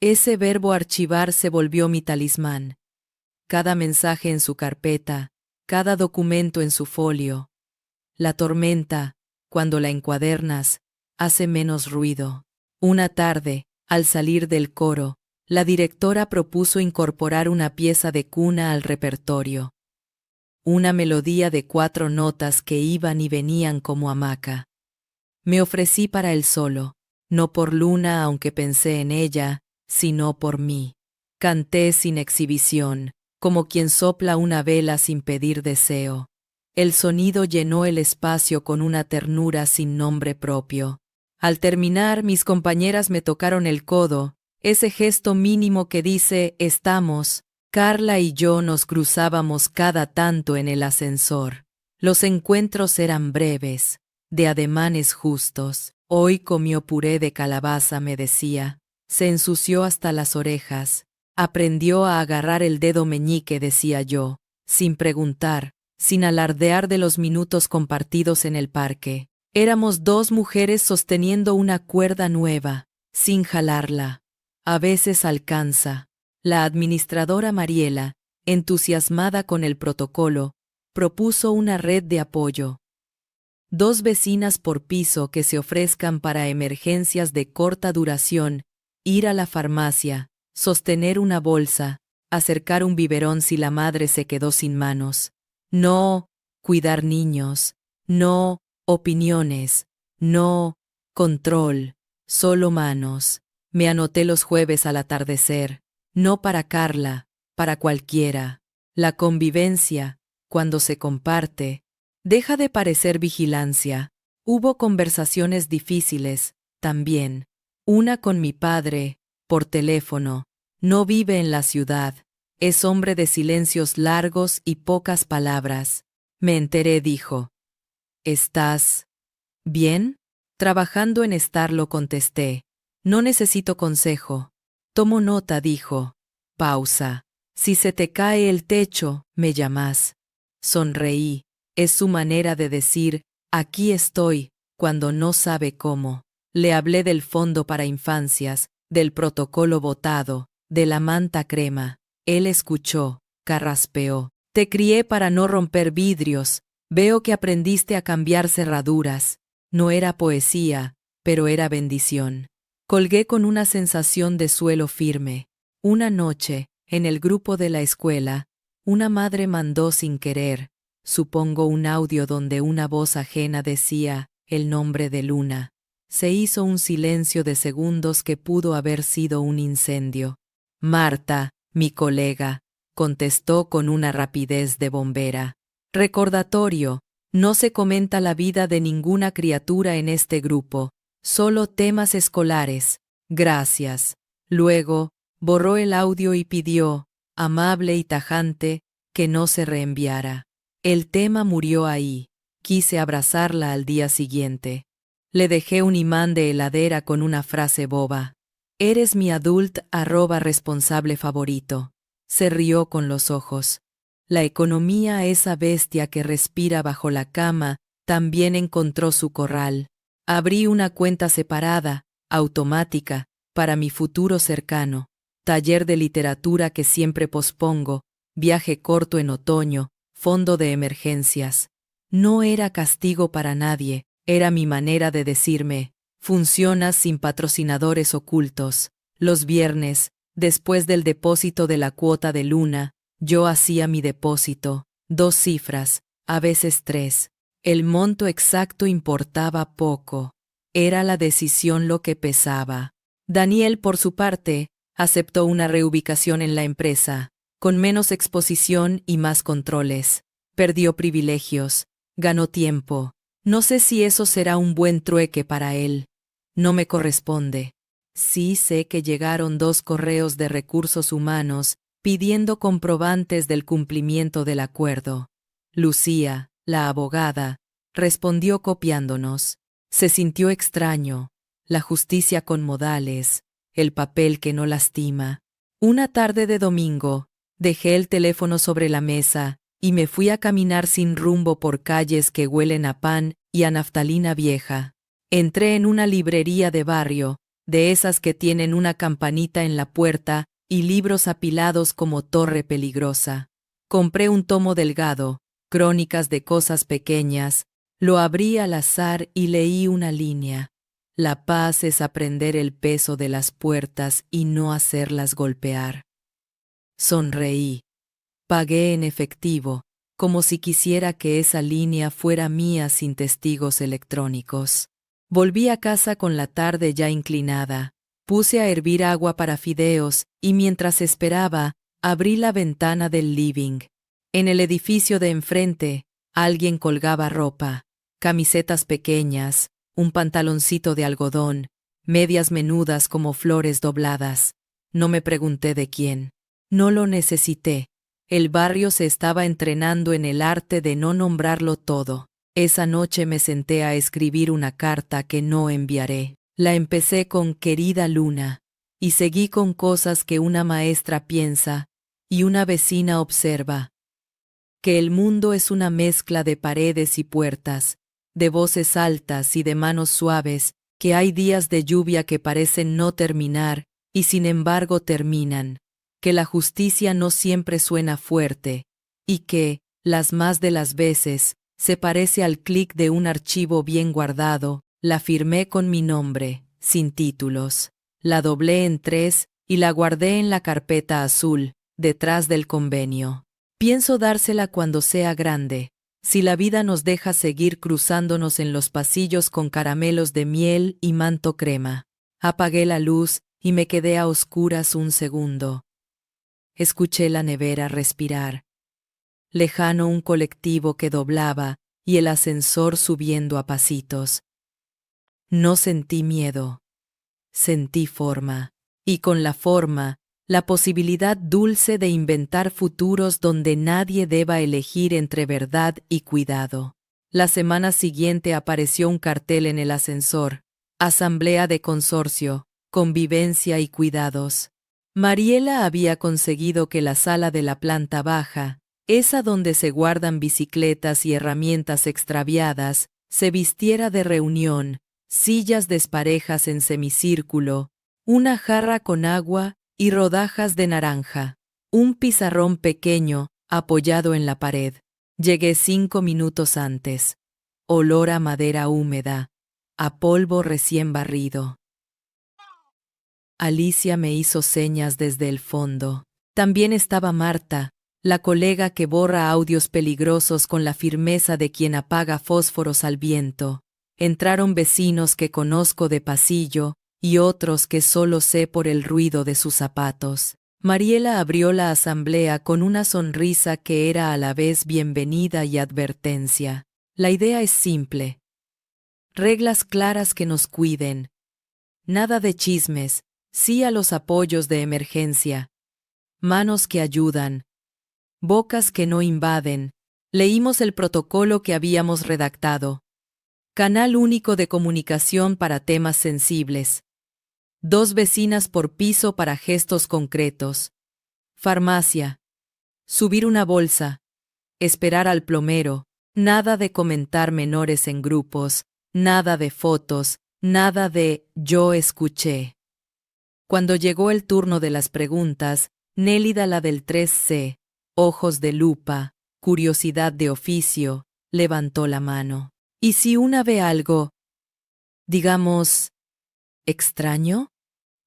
Ese verbo archivar se volvió mi talismán. Cada mensaje en su carpeta, cada documento en su folio. La tormenta, cuando la encuadernas, hace menos ruido. Una tarde, al salir del coro, la directora propuso incorporar una pieza de cuna al repertorio. Una melodía de 4 notas que iban y venían como hamaca. Me ofrecí para el solo, no por Luna aunque pensé en ella, sino por mí. Canté sin exhibición, como quien sopla una vela sin pedir deseo. El sonido llenó el espacio con una ternura sin nombre propio. Al terminar, mis compañeras me tocaron el codo, ese gesto mínimo que dice «estamos». Carla y yo nos cruzábamos cada tanto en el ascensor. Los encuentros eran breves, de ademanes justos. Hoy comió puré de calabaza, me decía. Se ensució hasta las orejas. Aprendió a agarrar el dedo meñique, decía yo, sin preguntar, sin alardear de los minutos compartidos en el parque. Éramos 2 mujeres sosteniendo una cuerda nueva, sin jalarla. A veces alcanza. La administradora Mariela, entusiasmada con el protocolo, propuso una red de apoyo. 2 vecinas por piso que se ofrezcan para emergencias de corta duración, ir a la farmacia, sostener una bolsa, acercar un biberón si la madre se quedó sin manos. No, cuidar niños. No, opiniones. No, control. Solo manos. Me anoté los jueves al atardecer. No para Carla, para cualquiera. La convivencia, cuando se comparte, deja de parecer vigilancia. Hubo conversaciones difíciles, también. Una con mi padre, por teléfono. No vive en la ciudad. Es hombre de silencios largos y pocas palabras. Me enteré, dijo. ¿Estás bien? Trabajando en estarlo, contesté. No necesito consejo. Tomo nota, dijo. Pausa. Si se te cae el techo, me llamas. Sonreí. Es su manera de decir, aquí estoy, cuando no sabe cómo. Le hablé del fondo para infancias, del protocolo votado, de la manta crema. Él escuchó, carraspeó. Te crié para no romper vidrios. Veo que aprendiste a cambiar cerraduras. No era poesía, pero era bendición. Colgué con una sensación de suelo firme. Una noche, en el grupo de la escuela, una madre mandó sin querer, supongo un audio donde una voz ajena decía el nombre de Luna. Se hizo un silencio de segundos que pudo haber sido un incendio. Marta, mi colega, contestó con una rapidez de bombera. Recordatorio, no se comenta la vida de ninguna criatura en este grupo, solo temas escolares. Gracias. Luego, borró el audio y pidió, amable y tajante, que no se reenviara. El tema murió ahí. Quise abrazarla al día siguiente. Le dejé un imán de heladera con una frase boba. Eres mi @responsable favorito. Se rió con los ojos. La economía, esa bestia que respira bajo la cama, también encontró su corral. Abrí una cuenta separada, automática, para mi futuro cercano. Taller de literatura que siempre pospongo, viaje corto en otoño, fondo de emergencias. No era castigo para nadie, era mi manera de decirme, funcionas sin patrocinadores ocultos. Los viernes, después del depósito de la cuota de luna, yo hacía mi depósito, 2 cifras, a veces 3. El monto exacto importaba poco. Era la decisión lo que pesaba. Daniel, por su parte, aceptó una reubicación en la empresa, con menos exposición y más controles. Perdió privilegios, ganó tiempo. No sé si eso será un buen trueque para él. No me corresponde. Sí sé que llegaron 2 correos de recursos humanos pidiendo comprobantes del cumplimiento del acuerdo. Lucía, la abogada, respondió copiándonos. Se sintió extraño, la justicia con modales, el papel que no lastima. Una tarde de domingo, dejé el teléfono sobre la mesa y me fui a caminar sin rumbo por calles que huelen a pan y a naftalina vieja. Entré en una librería de barrio, de esas que tienen una campanita en la puerta y libros apilados como torre peligrosa. Compré un tomo delgado, crónicas de cosas pequeñas, lo abrí al azar y leí una línea. La paz es aprender el peso de las puertas y no hacerlas golpear. Sonreí. Pagué en efectivo, como si quisiera que esa línea fuera mía sin testigos electrónicos. Volví a casa con la tarde ya inclinada. Puse a hervir agua para fideos y mientras esperaba, abrí la ventana del living. En el edificio de enfrente, alguien colgaba ropa, camisetas pequeñas, un pantaloncito de algodón, medias menudas como flores dobladas. No me pregunté de quién. No lo necesité. El barrio se estaba entrenando en el arte de no nombrarlo todo. Esa noche me senté a escribir una carta que no enviaré. La empecé con querida Luna, y seguí con cosas que una maestra piensa y una vecina observa. Que el mundo es una mezcla de paredes y puertas, de voces altas y de manos suaves, que hay días de lluvia que parecen no terminar y sin embargo terminan. Que la justicia no siempre suena fuerte, y que, las más de las veces, se parece al clic de un archivo bien guardado. La firmé con mi nombre, sin títulos. La doblé en 3 y la guardé en la carpeta azul, detrás del convenio. Pienso dársela cuando sea grande, si la vida nos deja seguir cruzándonos en los pasillos con caramelos de miel y manto crema. Apagué la luz y me quedé a oscuras un segundo. Escuché la nevera respirar. Lejano un colectivo que doblaba y el ascensor subiendo a pasitos. No sentí miedo. Sentí forma. Y con la forma, la posibilidad dulce de inventar futuros donde nadie deba elegir entre verdad y cuidado. La semana siguiente apareció un cartel en el ascensor. Asamblea de consorcio, convivencia y cuidados. Mariela había conseguido que la sala de la planta baja, esa donde se guardan bicicletas y herramientas extraviadas, se vistiera de reunión, sillas desparejas en semicírculo, una jarra con agua y rodajas de naranja, un pizarrón pequeño apoyado en la pared. Llegué 5 minutos antes. Olor a madera húmeda, a polvo recién barrido. Alicia me hizo señas desde el fondo. También estaba Marta, la colega que borra audios peligrosos con la firmeza de quien apaga fósforos al viento. Entraron vecinos que conozco de pasillo y otros que solo sé por el ruido de sus zapatos. Mariela abrió la asamblea con una sonrisa que era a la vez bienvenida y advertencia. La idea es simple. Reglas claras que nos cuiden. Nada de chismes, sí a los apoyos de emergencia. Manos que ayudan. Bocas que no invaden. Leímos el protocolo que habíamos redactado. Canal único de comunicación para temas sensibles. 2 vecinas por piso para gestos concretos. Farmacia. Subir una bolsa. Esperar al plomero. Nada de comentar menores en grupos. Nada de fotos. Nada de yo escuché. Cuando llegó el turno de las preguntas, Nélida, la del 3C, ojos de lupa, curiosidad de oficio, levantó la mano. ¿Y si una ve algo, digamos, extraño?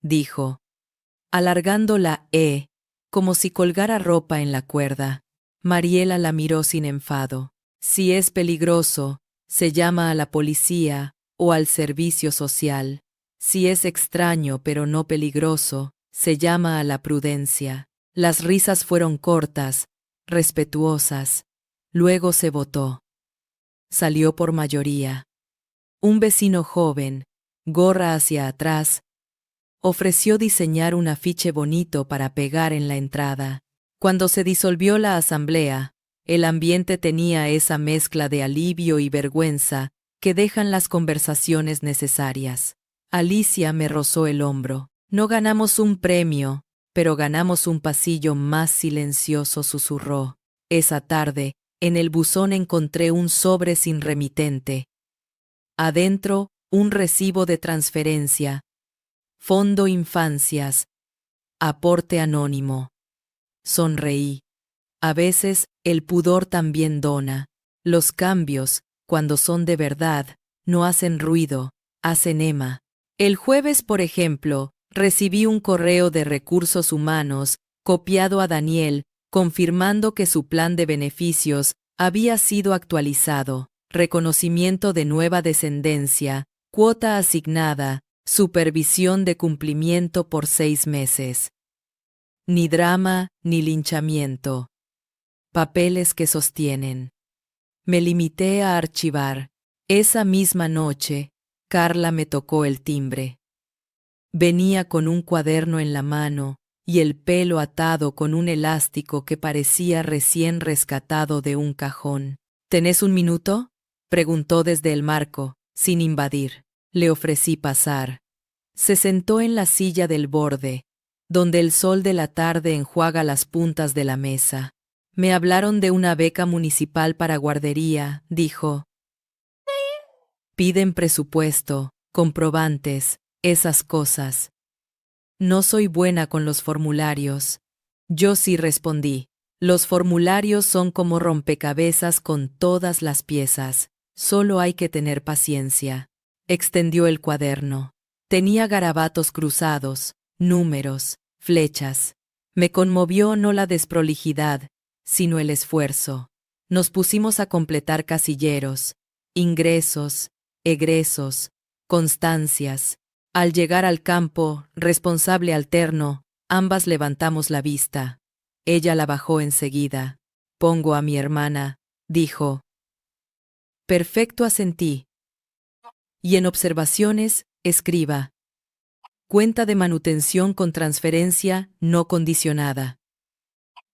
Dijo, alargando la E, como si colgara ropa en la cuerda. Mariela la miró sin enfado. Si es peligroso, se llama a la policía o al servicio social. Si es extraño pero no peligroso, se llama a la prudencia. Las risas fueron cortas, respetuosas. Luego se votó. Salió por mayoría. Un vecino joven, gorra hacia atrás, ofreció diseñar un afiche bonito para pegar en la entrada. Cuando se disolvió la asamblea, el ambiente tenía esa mezcla de alivio y vergüenza que dejan las conversaciones necesarias. Alicia me rozó el hombro. No ganamos un premio, pero ganamos un pasillo más silencioso, susurró. Esa tarde, en el buzón encontré un sobre sin remitente. Adentro, un recibo de transferencia. Fondo Infancias. Aporte anónimo. Sonreí. A veces, el pudor también dona. Los cambios, cuando son de verdad, no hacen ruido, hacen ema. El jueves, por ejemplo, recibí un correo de Recursos Humanos, copiado a Daniel, confirmando que su plan de beneficios había sido actualizado. Reconocimiento de nueva descendencia, cuota asignada, supervisión de cumplimiento por 6 meses. Ni drama, ni linchamiento. Papeles que sostienen. Me limité a archivar. Esa misma noche, Carla me tocó el timbre. Venía con un cuaderno en la mano y el pelo atado con un elástico que parecía recién rescatado de un cajón. ¿Tenés un minuto?, preguntó desde el marco, sin invadir. Le ofrecí pasar. Se sentó en la silla del borde, donde el sol de la tarde enjuaga las puntas de la mesa. Me hablaron de una beca municipal para guardería, dijo. Piden presupuesto, comprobantes, esas cosas. No soy buena con los formularios. Yo sí respondí. Los formularios son como rompecabezas con todas las piezas. Solo hay que tener paciencia. Extendió el cuaderno. Tenía garabatos cruzados, números, flechas. Me conmovió no la desprolijidad, sino el esfuerzo. Nos pusimos a completar casilleros, ingresos, egresos, constancias. Al llegar al campo, responsable alterno, ambas levantamos la vista. Ella la bajó enseguida. Pongo a mi hermana, dijo. Perfecto, asentí. Y en observaciones, escriba. Cuenta de manutención con transferencia no condicionada.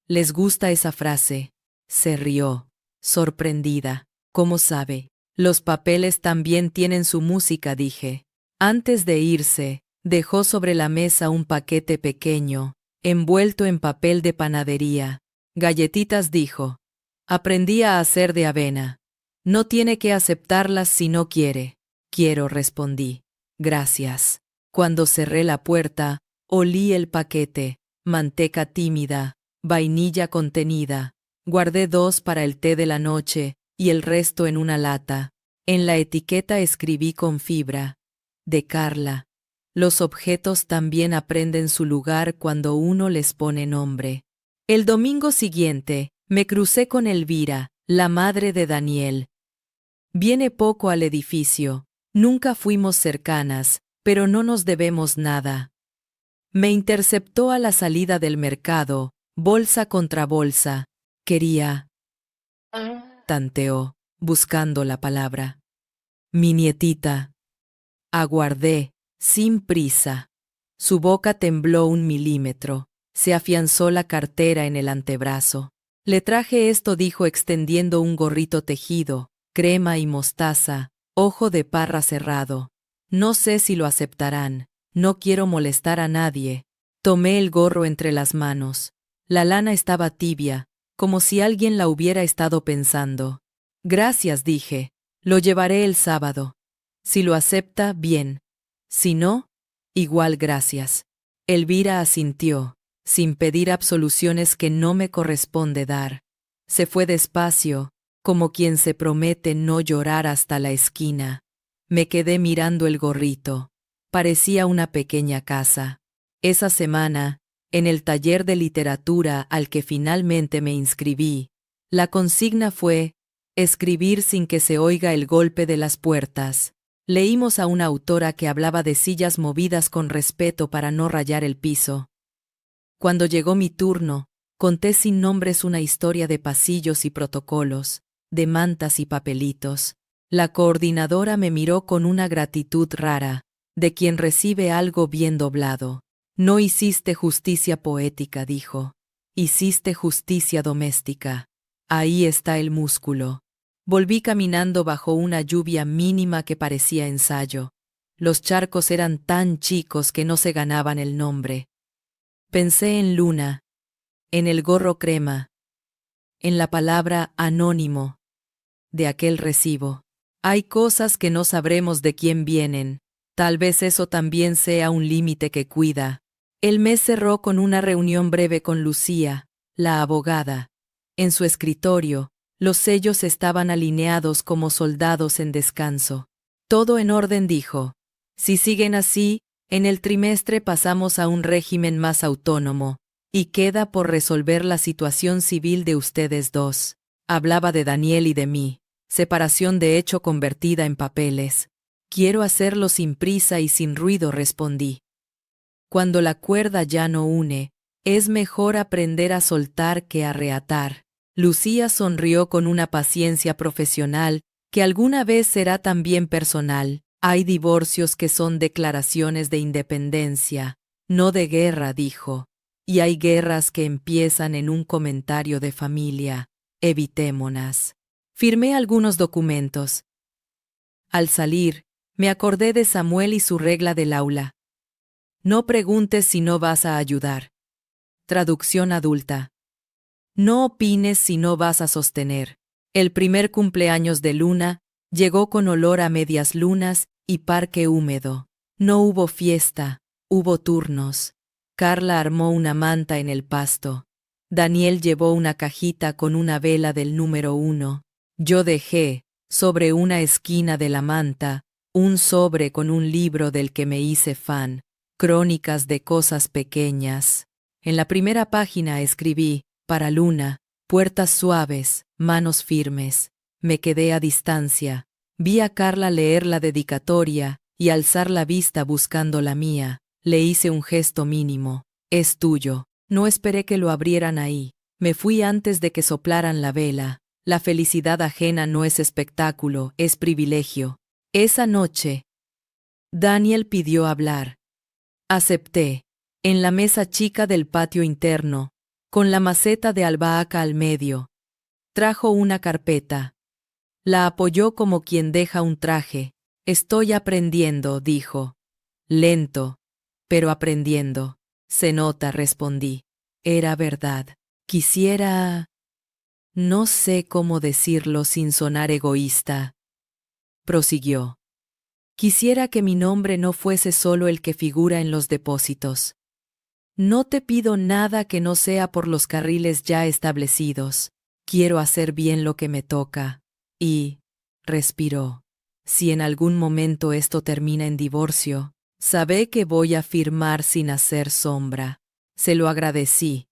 ¿Les gusta esa frase? Se rió, sorprendida. ¿Cómo sabe? Los papeles también tienen su música, dije. Antes de irse, dejó sobre la mesa un paquete pequeño, envuelto en papel de panadería. Galletitas, dijo. Aprendí a hacer de avena. No tiene que aceptarlas si no quiere. Quiero, respondí. Gracias. Cuando cerré la puerta, olí el paquete, manteca tímida, vainilla contenida. Guardé 2 para el té de la noche y el resto en una lata. En la etiqueta escribí con fibra. De Carla. Los objetos también aprenden su lugar cuando uno les pone nombre. El domingo siguiente, me crucé con Elvira, la madre de Daniel. Viene poco al edificio. Nunca fuimos cercanas, pero no nos debemos nada. Me interceptó a la salida del mercado, bolsa contra bolsa. Quería. Tanteó, buscando la palabra. Mi nietita. Aguardé, sin prisa. Su boca tembló 1 milímetro. Se afianzó la cartera en el antebrazo. Le traje esto, dijo extendiendo un gorrito tejido, crema y mostaza, ojo de parra cerrado. No sé si lo aceptarán, no quiero molestar a nadie. Tomé el gorro entre las manos. La lana estaba tibia, como si alguien la hubiera estado pensando. Gracias, dije. Lo llevaré el sábado. Si lo acepta, bien. Si no, igual gracias. Elvira asintió, sin pedir absoluciones que no me corresponde dar. Se fue despacio, como quien se promete no llorar hasta la esquina. Me quedé mirando el gorrito. Parecía una pequeña casa. Esa semana, en el taller de literatura al que finalmente me inscribí, la consigna fue escribir sin que se oiga el golpe de las puertas. Leímos a una autora que hablaba de sillas movidas con respeto para no rayar el piso. Cuando llegó mi turno, conté sin nombres una historia de pasillos y protocolos, de mantas y papelitos. La coordinadora me miró con una gratitud rara, de quien recibe algo bien doblado. No hiciste justicia poética, dijo. Hiciste justicia doméstica. Ahí está el músculo. Volví caminando bajo una lluvia mínima que parecía ensayo. Los charcos eran tan chicos que no se ganaban el nombre. Pensé en Luna, en el gorro crema, en la palabra anónimo de aquel recibo. Hay cosas que no sabremos de quién vienen. Tal vez eso también sea un límite que cuida. El mes cerró con una reunión breve con Lucía, la abogada. En su escritorio, los sellos estaban alineados como soldados en descanso. Todo en orden, dijo. Si siguen así, en el trimestre pasamos a un régimen más autónomo, y queda por resolver la situación civil de ustedes dos. Hablaba de Daniel y de mí. Separación de hecho convertida en papeles. Quiero hacerlo sin prisa y sin ruido, respondí. Cuando la cuerda ya no une, es mejor aprender a soltar que a reatar. Lucía sonrió con una paciencia profesional que alguna vez será también personal. Hay divorcios que son declaraciones de independencia, no de guerra, dijo. Y hay guerras que empiezan en un comentario de familia. Evitémonas. Firmé algunos documentos. Al salir, me acordé de Samuel y su regla del aula. No preguntes si no vas a ayudar. Traducción adulta. No opines si no vas a sostener. El primer cumpleaños de Luna llegó con olor a medias lunas y parque húmedo. No hubo fiesta, hubo turnos. Carla armó una manta en el pasto. Daniel llevó una cajita con una vela del número 1. Yo dejé, sobre una esquina de la manta, un sobre con un libro del que me hice fan, Crónicas de cosas pequeñas. En la primera página escribí, para Luna, puertas suaves, manos firmes. Me quedé a distancia. Vi a Carla leer la dedicatoria y alzar la vista buscando la mía. Le hice un gesto mínimo. Es tuyo. No esperé que lo abrieran ahí. Me fui antes de que soplaran la vela. La felicidad ajena no es espectáculo, es privilegio. Esa noche, Daniel pidió hablar. Acepté. En la mesa chica del patio interno, con la maceta de albahaca al medio. Trajo una carpeta. La apoyó como quien deja un traje. Estoy aprendiendo, dijo. Lento, pero aprendiendo. Se nota, respondí. Era verdad. Quisiera... No sé cómo decirlo sin sonar egoísta. Prosiguió. Quisiera que mi nombre no fuese solo el que figura en los depósitos. No te pido nada que no sea por los carriles ya establecidos. Quiero hacer bien lo que me toca. Y, respiró, si en algún momento esto termina en divorcio, sabe que voy a firmar sin hacer sombra. Se lo agradecí.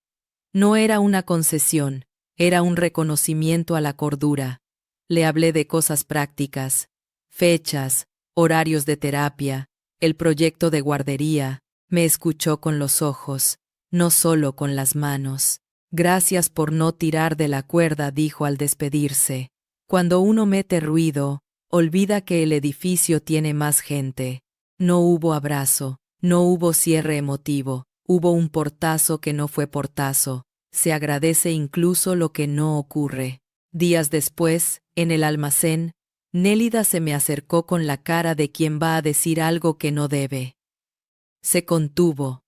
No era una concesión, era un reconocimiento a la cordura. Le hablé de cosas prácticas, fechas, horarios de terapia, el proyecto de guardería. Me escuchó con los ojos, no solo con las manos. Gracias por no tirar de la cuerda, dijo al despedirse. Cuando uno mete ruido, olvida que el edificio tiene más gente. No hubo abrazo, no hubo cierre emotivo, hubo un portazo que no fue portazo. Se agradece incluso lo que no ocurre. Días después, en el almacén, Nélida se me acercó con la cara de quien va a decir algo que no debe. Se contuvo.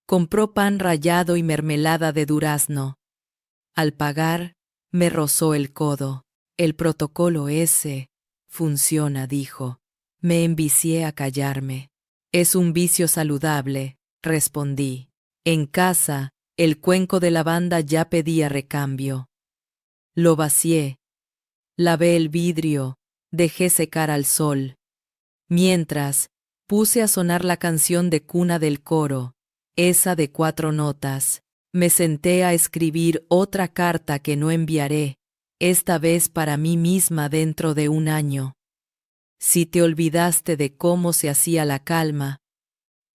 Compró pan rallado y mermelada de durazno. Al pagar, me rozó el codo. El protocolo ese funciona, dijo. Me envicié a callarme. Es un vicio saludable, respondí. En casa, el cuenco de lavanda ya pedía recambio. Lo vacié. Lavé el vidrio, dejé secar al sol. Mientras, puse a sonar la canción de cuna del coro, esa de 4 notas. Me senté a escribir otra carta que no enviaré, esta vez para mí misma dentro de 1 año. Si te olvidaste de cómo se hacía la calma,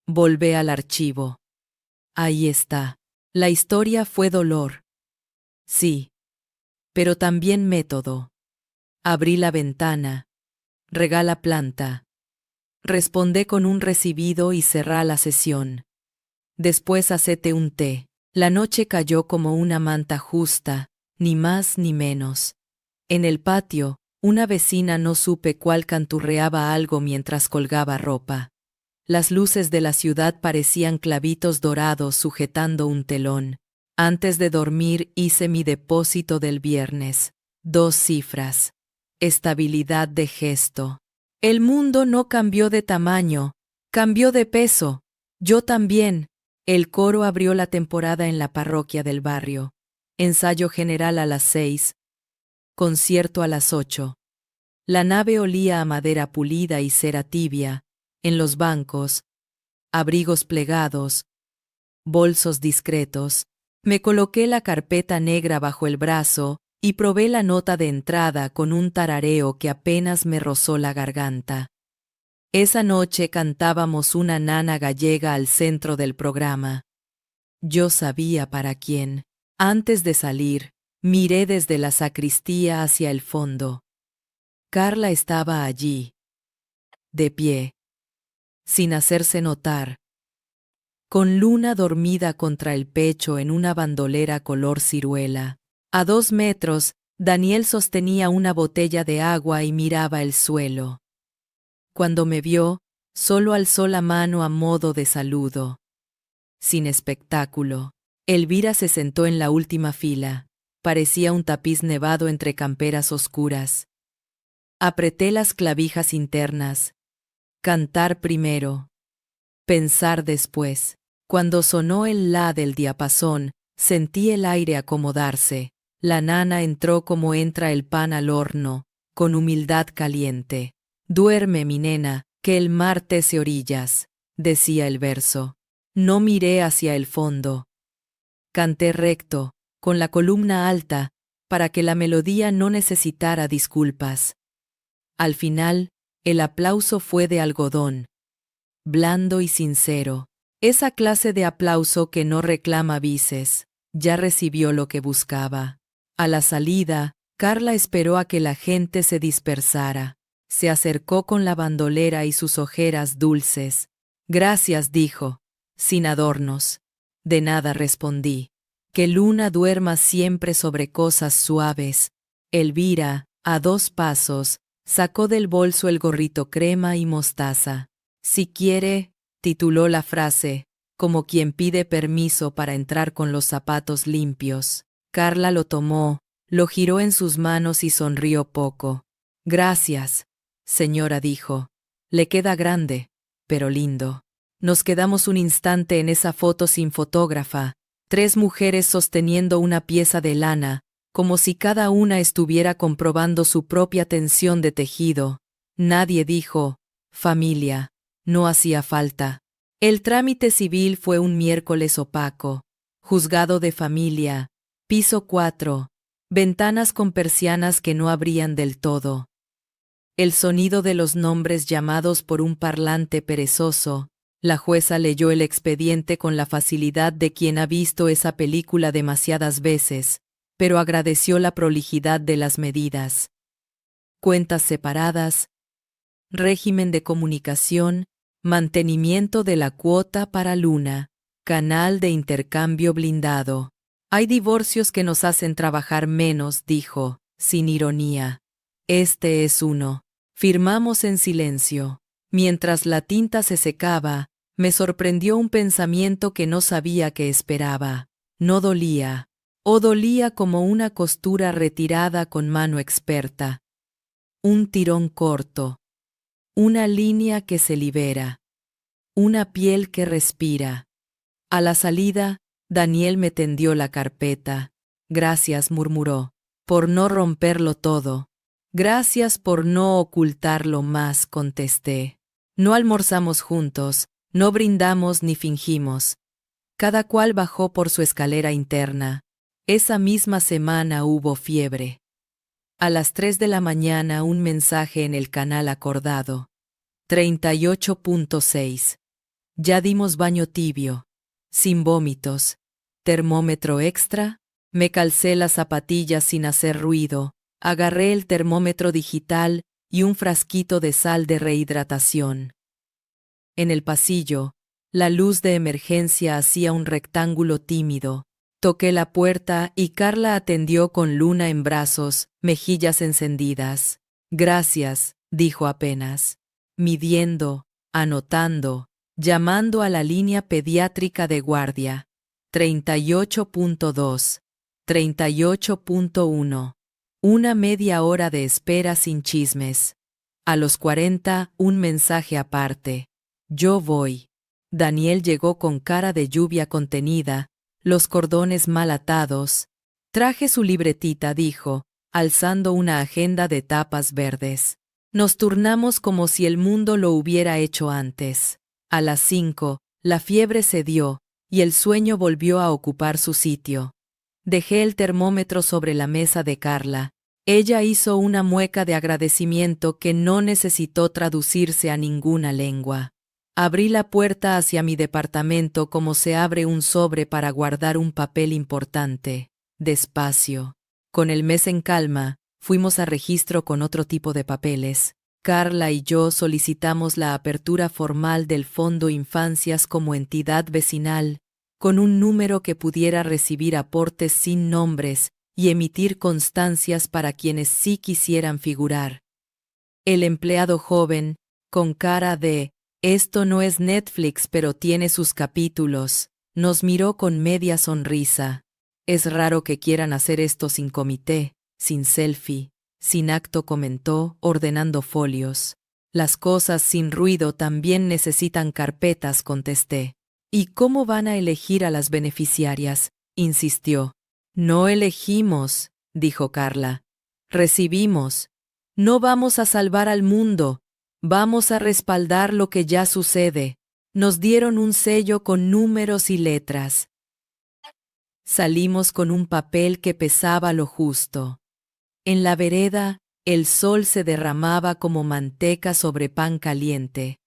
volvé al archivo. Ahí está. La historia fue dolor. Sí. Pero también método. Abrí la ventana. Regala planta. Respondé con un recibido y cerrá la sesión. Después hacete un té. La noche cayó como una manta justa, ni más ni menos. En el patio, una vecina no supe cuál canturreaba algo mientras colgaba ropa. Las luces de la ciudad parecían clavitos dorados sujetando un telón. Antes de dormir hice mi depósito del viernes. 2 cifras. Estabilidad de gesto. El mundo no cambió de tamaño, cambió de peso. Yo también. El coro abrió la temporada en la parroquia del barrio. Ensayo general a las 6. Concierto a las 8. La nave olía a madera pulida y cera tibia. En los bancos, abrigos plegados, bolsos discretos. Me coloqué la carpeta negra bajo el brazo y probé la nota de entrada con un tarareo que apenas me rozó la garganta. Esa noche cantábamos una nana gallega al centro del programa. Yo sabía para quién. Antes de salir, miré desde la sacristía hacia el fondo. Carla estaba allí, de pie, sin hacerse notar, con Luna dormida contra el pecho en una bandolera color ciruela. A 2 metros, Daniel sostenía una botella de agua y miraba el suelo. Cuando me vio, solo alzó la mano a modo de saludo. Sin espectáculo. Elvira se sentó en la última fila. Parecía un tapiz nevado entre camperas oscuras. Apreté las clavijas internas. Cantar primero. Pensar después. Cuando sonó el la del diapasón, sentí el aire acomodarse. La nana entró como entra el pan al horno, con humildad caliente. Duerme, mi nena, que el mar tece orillas, decía el verso. No miré hacia el fondo. Canté recto, con la columna alta, para que la melodía no necesitara disculpas. Al final, el aplauso fue de algodón, blando y sincero. Esa clase de aplauso que no reclama vices, ya recibió lo que buscaba. A la salida, Carla esperó a que la gente se dispersara. Se acercó con la bandolera y sus ojeras dulces. Gracias, dijo, sin adornos. De nada, respondí. Que Luna duerma siempre sobre cosas suaves. Elvira, a 2 pasos, sacó del bolso el gorrito crema y mostaza. Si quiere, tituló la frase, como quien pide permiso para entrar con los zapatos limpios. Carla lo tomó, lo giró en sus manos y sonrió poco. Gracias, señora, dijo. Le queda grande, pero lindo. Nos quedamos un instante en esa foto sin fotógrafa, 3 mujeres sosteniendo una pieza de lana, como si cada una estuviera comprobando su propia tensión de tejido. Nadie dijo, familia, no hacía falta. El trámite civil fue un miércoles opaco. Juzgado de familia, piso 4, ventanas con persianas que no abrían del todo. El sonido de los nombres llamados por un parlante perezoso. La jueza leyó el expediente con la facilidad de quien ha visto esa película demasiadas veces, pero agradeció la prolijidad de las medidas. Cuentas separadas, régimen de comunicación, mantenimiento de la cuota para Luna, canal de intercambio blindado. Hay divorcios que nos hacen trabajar menos, dijo, sin ironía. Este es uno. Firmamos en silencio. Mientras la tinta se secaba, me sorprendió un pensamiento que no sabía que esperaba. No dolía, o dolía como una costura retirada con mano experta. Un tirón corto. Una línea que se libera. Una piel que respira. A la salida, Daniel me tendió la carpeta. Gracias, murmuró, por no romperlo todo. Gracias por no ocultarlo más, contesté. No almorzamos juntos, no brindamos ni fingimos. Cada cual bajó por su escalera interna. Esa misma semana hubo fiebre. A las 3 de la mañana un mensaje en el canal acordado. 38.6. Ya dimos baño tibio. Sin vómitos. ¿Termómetro extra? Me calcé las zapatillas sin hacer ruido. Agarré el termómetro digital y un frasquito de sal de rehidratación. En el pasillo, la luz de emergencia hacía un rectángulo tímido. Toqué la puerta y Carla atendió con Luna en brazos, mejillas encendidas. Gracias, dijo apenas. Midiendo, anotando, llamando a la línea pediátrica de guardia. 38.2, 38.1. Una media hora de espera sin chismes. A los 40, un mensaje aparte. Yo voy. Daniel llegó con cara de lluvia contenida, los cordones mal atados. Traje su libretita, dijo, alzando una agenda de tapas verdes. Nos turnamos como si el mundo lo hubiera hecho antes. A las 5, la fiebre cedió, y el sueño volvió a ocupar su sitio. Dejé el termómetro sobre la mesa de Carla. Ella hizo una mueca de agradecimiento que no necesitó traducirse a ninguna lengua. Abrí la puerta hacia mi departamento como se abre un sobre para guardar un papel importante. Despacio. Con el mes en calma, fuimos a registro con otro tipo de papeles. Carla y yo solicitamos la apertura formal del Fondo Infancias como entidad vecinal, con un número que pudiera recibir aportes sin nombres y emitir constancias para quienes sí quisieran figurar. El empleado joven, con cara de «Esto no es Netflix, pero tiene sus capítulos», nos miró con media sonrisa. Es raro que quieran hacer esto sin comité, sin selfie, sin acto, comentó, ordenando folios. Las cosas sin ruido también necesitan carpetas, contesté. ¿Y cómo van a elegir a las beneficiarias?, insistió. No elegimos, dijo Carla. Recibimos. No vamos a salvar al mundo. Vamos a respaldar lo que ya sucede. Nos dieron un sello con números y letras. Salimos con un papel que pesaba lo justo. En la vereda, el sol se derramaba como manteca sobre pan caliente.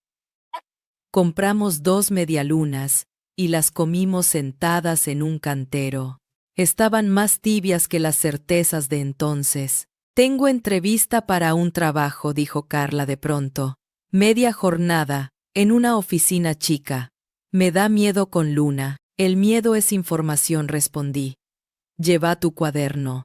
Compramos 2 medialunas y las comimos sentadas en un cantero. Estaban más tibias que las certezas de entonces. Tengo entrevista para un trabajo, dijo Carla de pronto. Media jornada, en una oficina chica. Me da miedo con Luna. El miedo es información, respondí. Lleva tu cuaderno.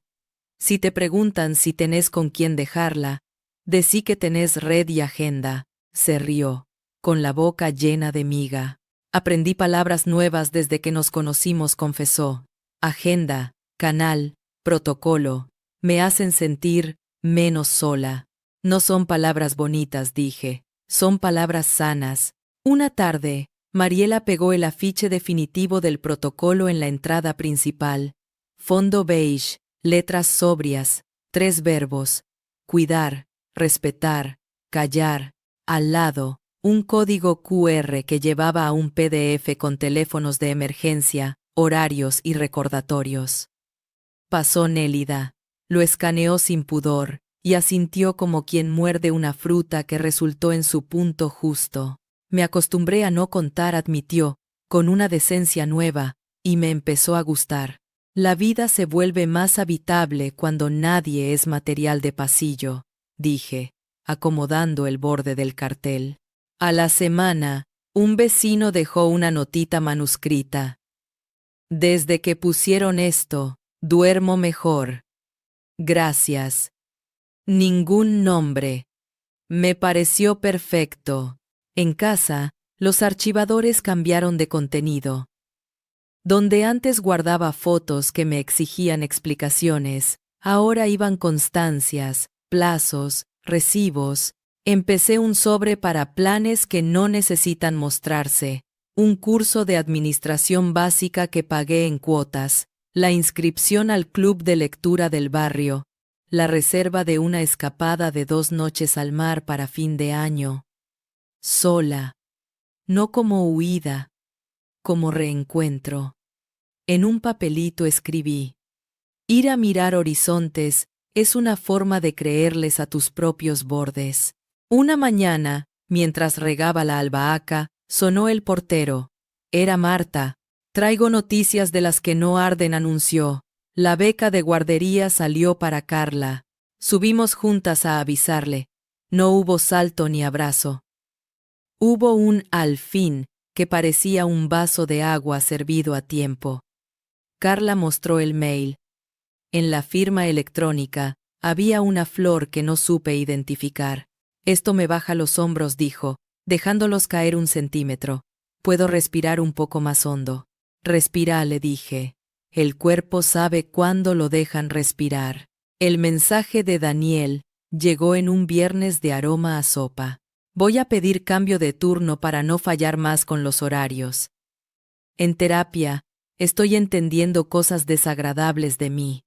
Si te preguntan si tenés con quién dejarla, decí que tenés red y agenda. Se rió, con la boca llena de miga. Aprendí palabras nuevas desde que nos conocimos, confesó. Agenda, canal, protocolo, me hacen sentir menos sola. No son palabras bonitas, dije, son palabras sanas. Una tarde, Mariela pegó el afiche definitivo del protocolo en la entrada principal. Fondo beige, letras sobrias, 3 verbos: cuidar, respetar, callar. Al lado, un código QR que llevaba a un PDF con teléfonos de emergencia, horarios y recordatorios. Pasó Nélida, lo escaneó sin pudor, y asintió como quien muerde una fruta que resultó en su punto justo. Me acostumbré a no contar, admitió, con una decencia nueva, y me empezó a gustar. La vida se vuelve más habitable cuando nadie es material de pasillo, dije, acomodando el borde del cartel. A la semana, un vecino dejó una notita manuscrita. Desde que pusieron esto, duermo mejor. Gracias. Ningún nombre. Me pareció perfecto. En casa, los archivadores cambiaron de contenido. Donde antes guardaba fotos que me exigían explicaciones, ahora iban constancias, plazos, recibos. Empecé un sobre para planes que no necesitan mostrarse, un curso de administración básica que pagué en cuotas, la inscripción al club de lectura del barrio, la reserva de una escapada de 2 noches al mar para fin de año. Sola. No como huida, como reencuentro. En un papelito escribí: ir a mirar horizontes es una forma de creerles a tus propios bordes. Una mañana, mientras regaba la albahaca, sonó el portero. Era Marta. Traigo noticias de las que no arden, anunció. La beca de guardería salió para Carla. Subimos juntas a avisarle. No hubo salto ni abrazo. Hubo un al fin que parecía un vaso de agua servido a tiempo. Carla mostró el mail. En la firma electrónica había una flor que no supe identificar. Esto me baja los hombros, dijo, dejándolos caer 1 centímetro. Puedo respirar un poco más hondo. Respira, le dije. El cuerpo sabe cuándo lo dejan respirar. El mensaje de Daniel llegó en un viernes de aroma a sopa. Voy a pedir cambio de turno para no fallar más con los horarios. En terapia, estoy entendiendo cosas desagradables de mí.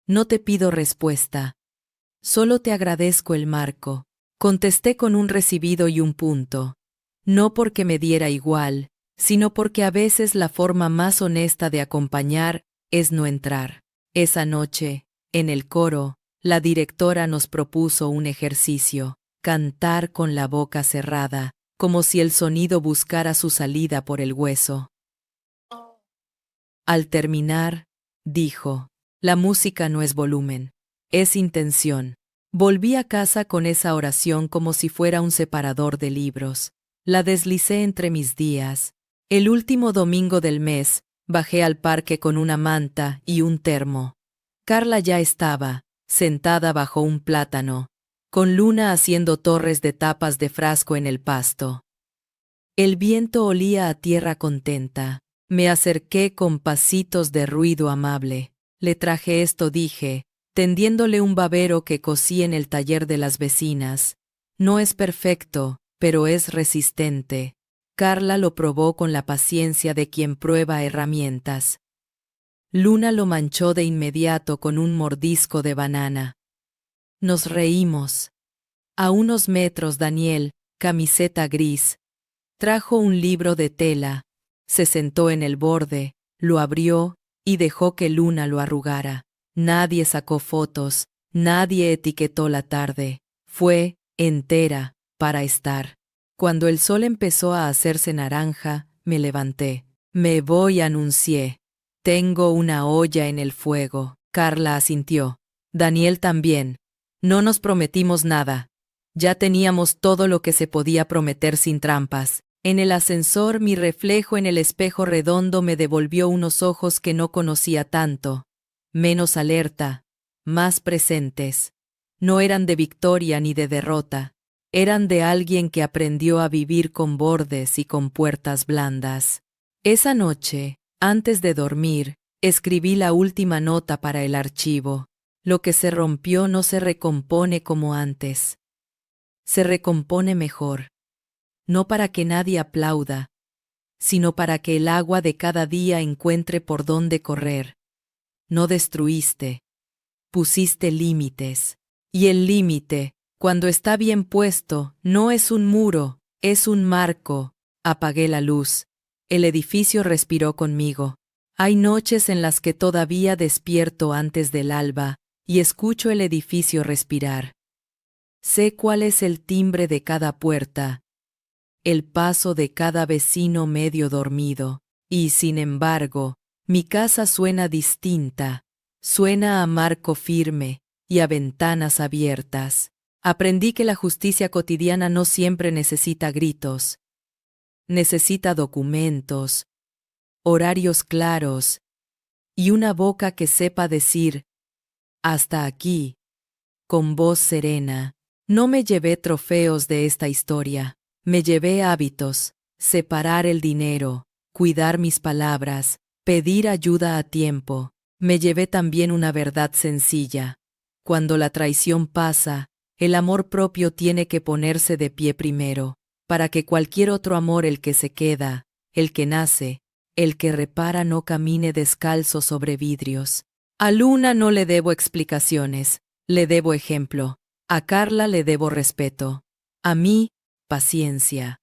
No te pido respuesta. Solo te agradezco el marco. Contesté con un recibido y un punto. No porque me diera igual, sino porque a veces la forma más honesta de acompañar es no entrar. Esa noche, en el coro, la directora nos propuso un ejercicio: cantar con la boca cerrada, como si el sonido buscara su salida por el hueso. Al terminar, dijo: la música no es volumen, es intención. Volví a casa con esa oración como si fuera un separador de libros. La deslicé entre mis días. El último domingo del mes, bajé al parque con una manta y un termo. Carla ya estaba, sentada bajo un plátano, con Luna haciendo torres de tapas de frasco en el pasto. El viento olía a tierra contenta. Me acerqué con pasitos de ruido amable. Le traje esto, dije, tendiéndole un babero que cosí en el taller de las vecinas. No es perfecto, pero es resistente. Carla lo probó con la paciencia de quien prueba herramientas. Luna lo manchó de inmediato con un mordisco de banana. Nos reímos. A unos metros, Daniel, camiseta gris, trajo un libro de tela, se sentó en el borde, lo abrió y dejó que Luna lo arrugara. Nadie sacó fotos, nadie etiquetó la tarde. Fue entera para estar. Cuando el sol empezó a hacerse naranja, me levanté. Me voy, anuncié. Tengo una olla en el fuego. Carla asintió. Daniel también. No nos prometimos nada. Ya teníamos todo lo que se podía prometer sin trampas. En el ascensor, mi reflejo en el espejo redondo me devolvió unos ojos que no conocía tanto. Menos alerta, más presentes. No eran de victoria ni de derrota. Eran de alguien que aprendió a vivir con bordes y con puertas blandas. Esa noche, antes de dormir, escribí la última nota para el archivo. Lo que se rompió no se recompone como antes. Se recompone mejor. No para que nadie aplauda, sino para que el agua de cada día encuentre por dónde correr. No destruiste, pusiste límites. Y el límite, cuando está bien puesto, no es un muro, es un marco. Apagué la luz. El edificio respiró conmigo. Hay noches en las que todavía despierto antes del alba y escucho el edificio respirar. Sé cuál es el timbre de cada puerta, el paso de cada vecino medio dormido, y sin embargo, mi casa suena distinta, suena a marco firme y a ventanas abiertas. Aprendí que la justicia cotidiana no siempre necesita gritos. Necesita documentos, horarios claros y una boca que sepa decir: hasta aquí, con voz serena. No me llevé trofeos de esta historia, me llevé hábitos, separar el dinero, cuidar mis palabras, pedir ayuda a tiempo. Me llevé también una verdad sencilla. Cuando la traición pasa, el amor propio tiene que ponerse de pie primero, para que cualquier otro amor, el que se queda, el que nace, el que repara, no camine descalzo sobre vidrios. A Luna no le debo explicaciones, le debo ejemplo. A Carla le debo respeto. A mí, paciencia.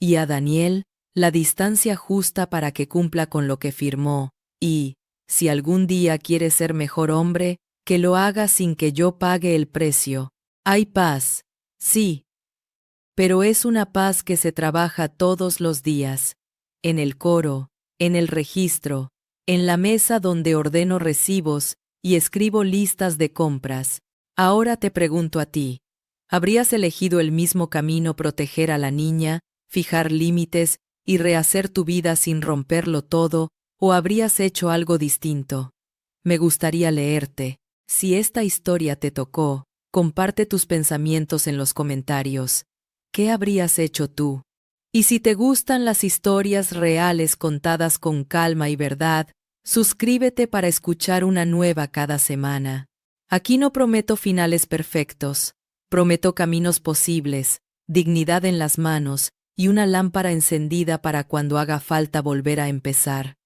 Y a Daniel, la distancia justa para que cumpla con lo que firmó. Y, si algún día quiere ser mejor hombre, que lo haga sin que yo pague el precio. Hay paz, sí, pero es una paz que se trabaja todos los días, en el coro, en el registro, en la mesa donde ordeno recibos y escribo listas de compras. Ahora te pregunto a ti, ¿habrías elegido el mismo camino, proteger a la niña, fijar límites y rehacer tu vida sin romperlo todo, o habrías hecho algo distinto? Me gustaría leerte. Si esta historia te tocó, comparte tus pensamientos en los comentarios. ¿Qué habrías hecho tú? Y si te gustan las historias reales contadas con calma y verdad, suscríbete para escuchar una nueva cada semana. Aquí no prometo finales perfectos, prometo caminos posibles, dignidad en las manos y una lámpara encendida para cuando haga falta volver a empezar.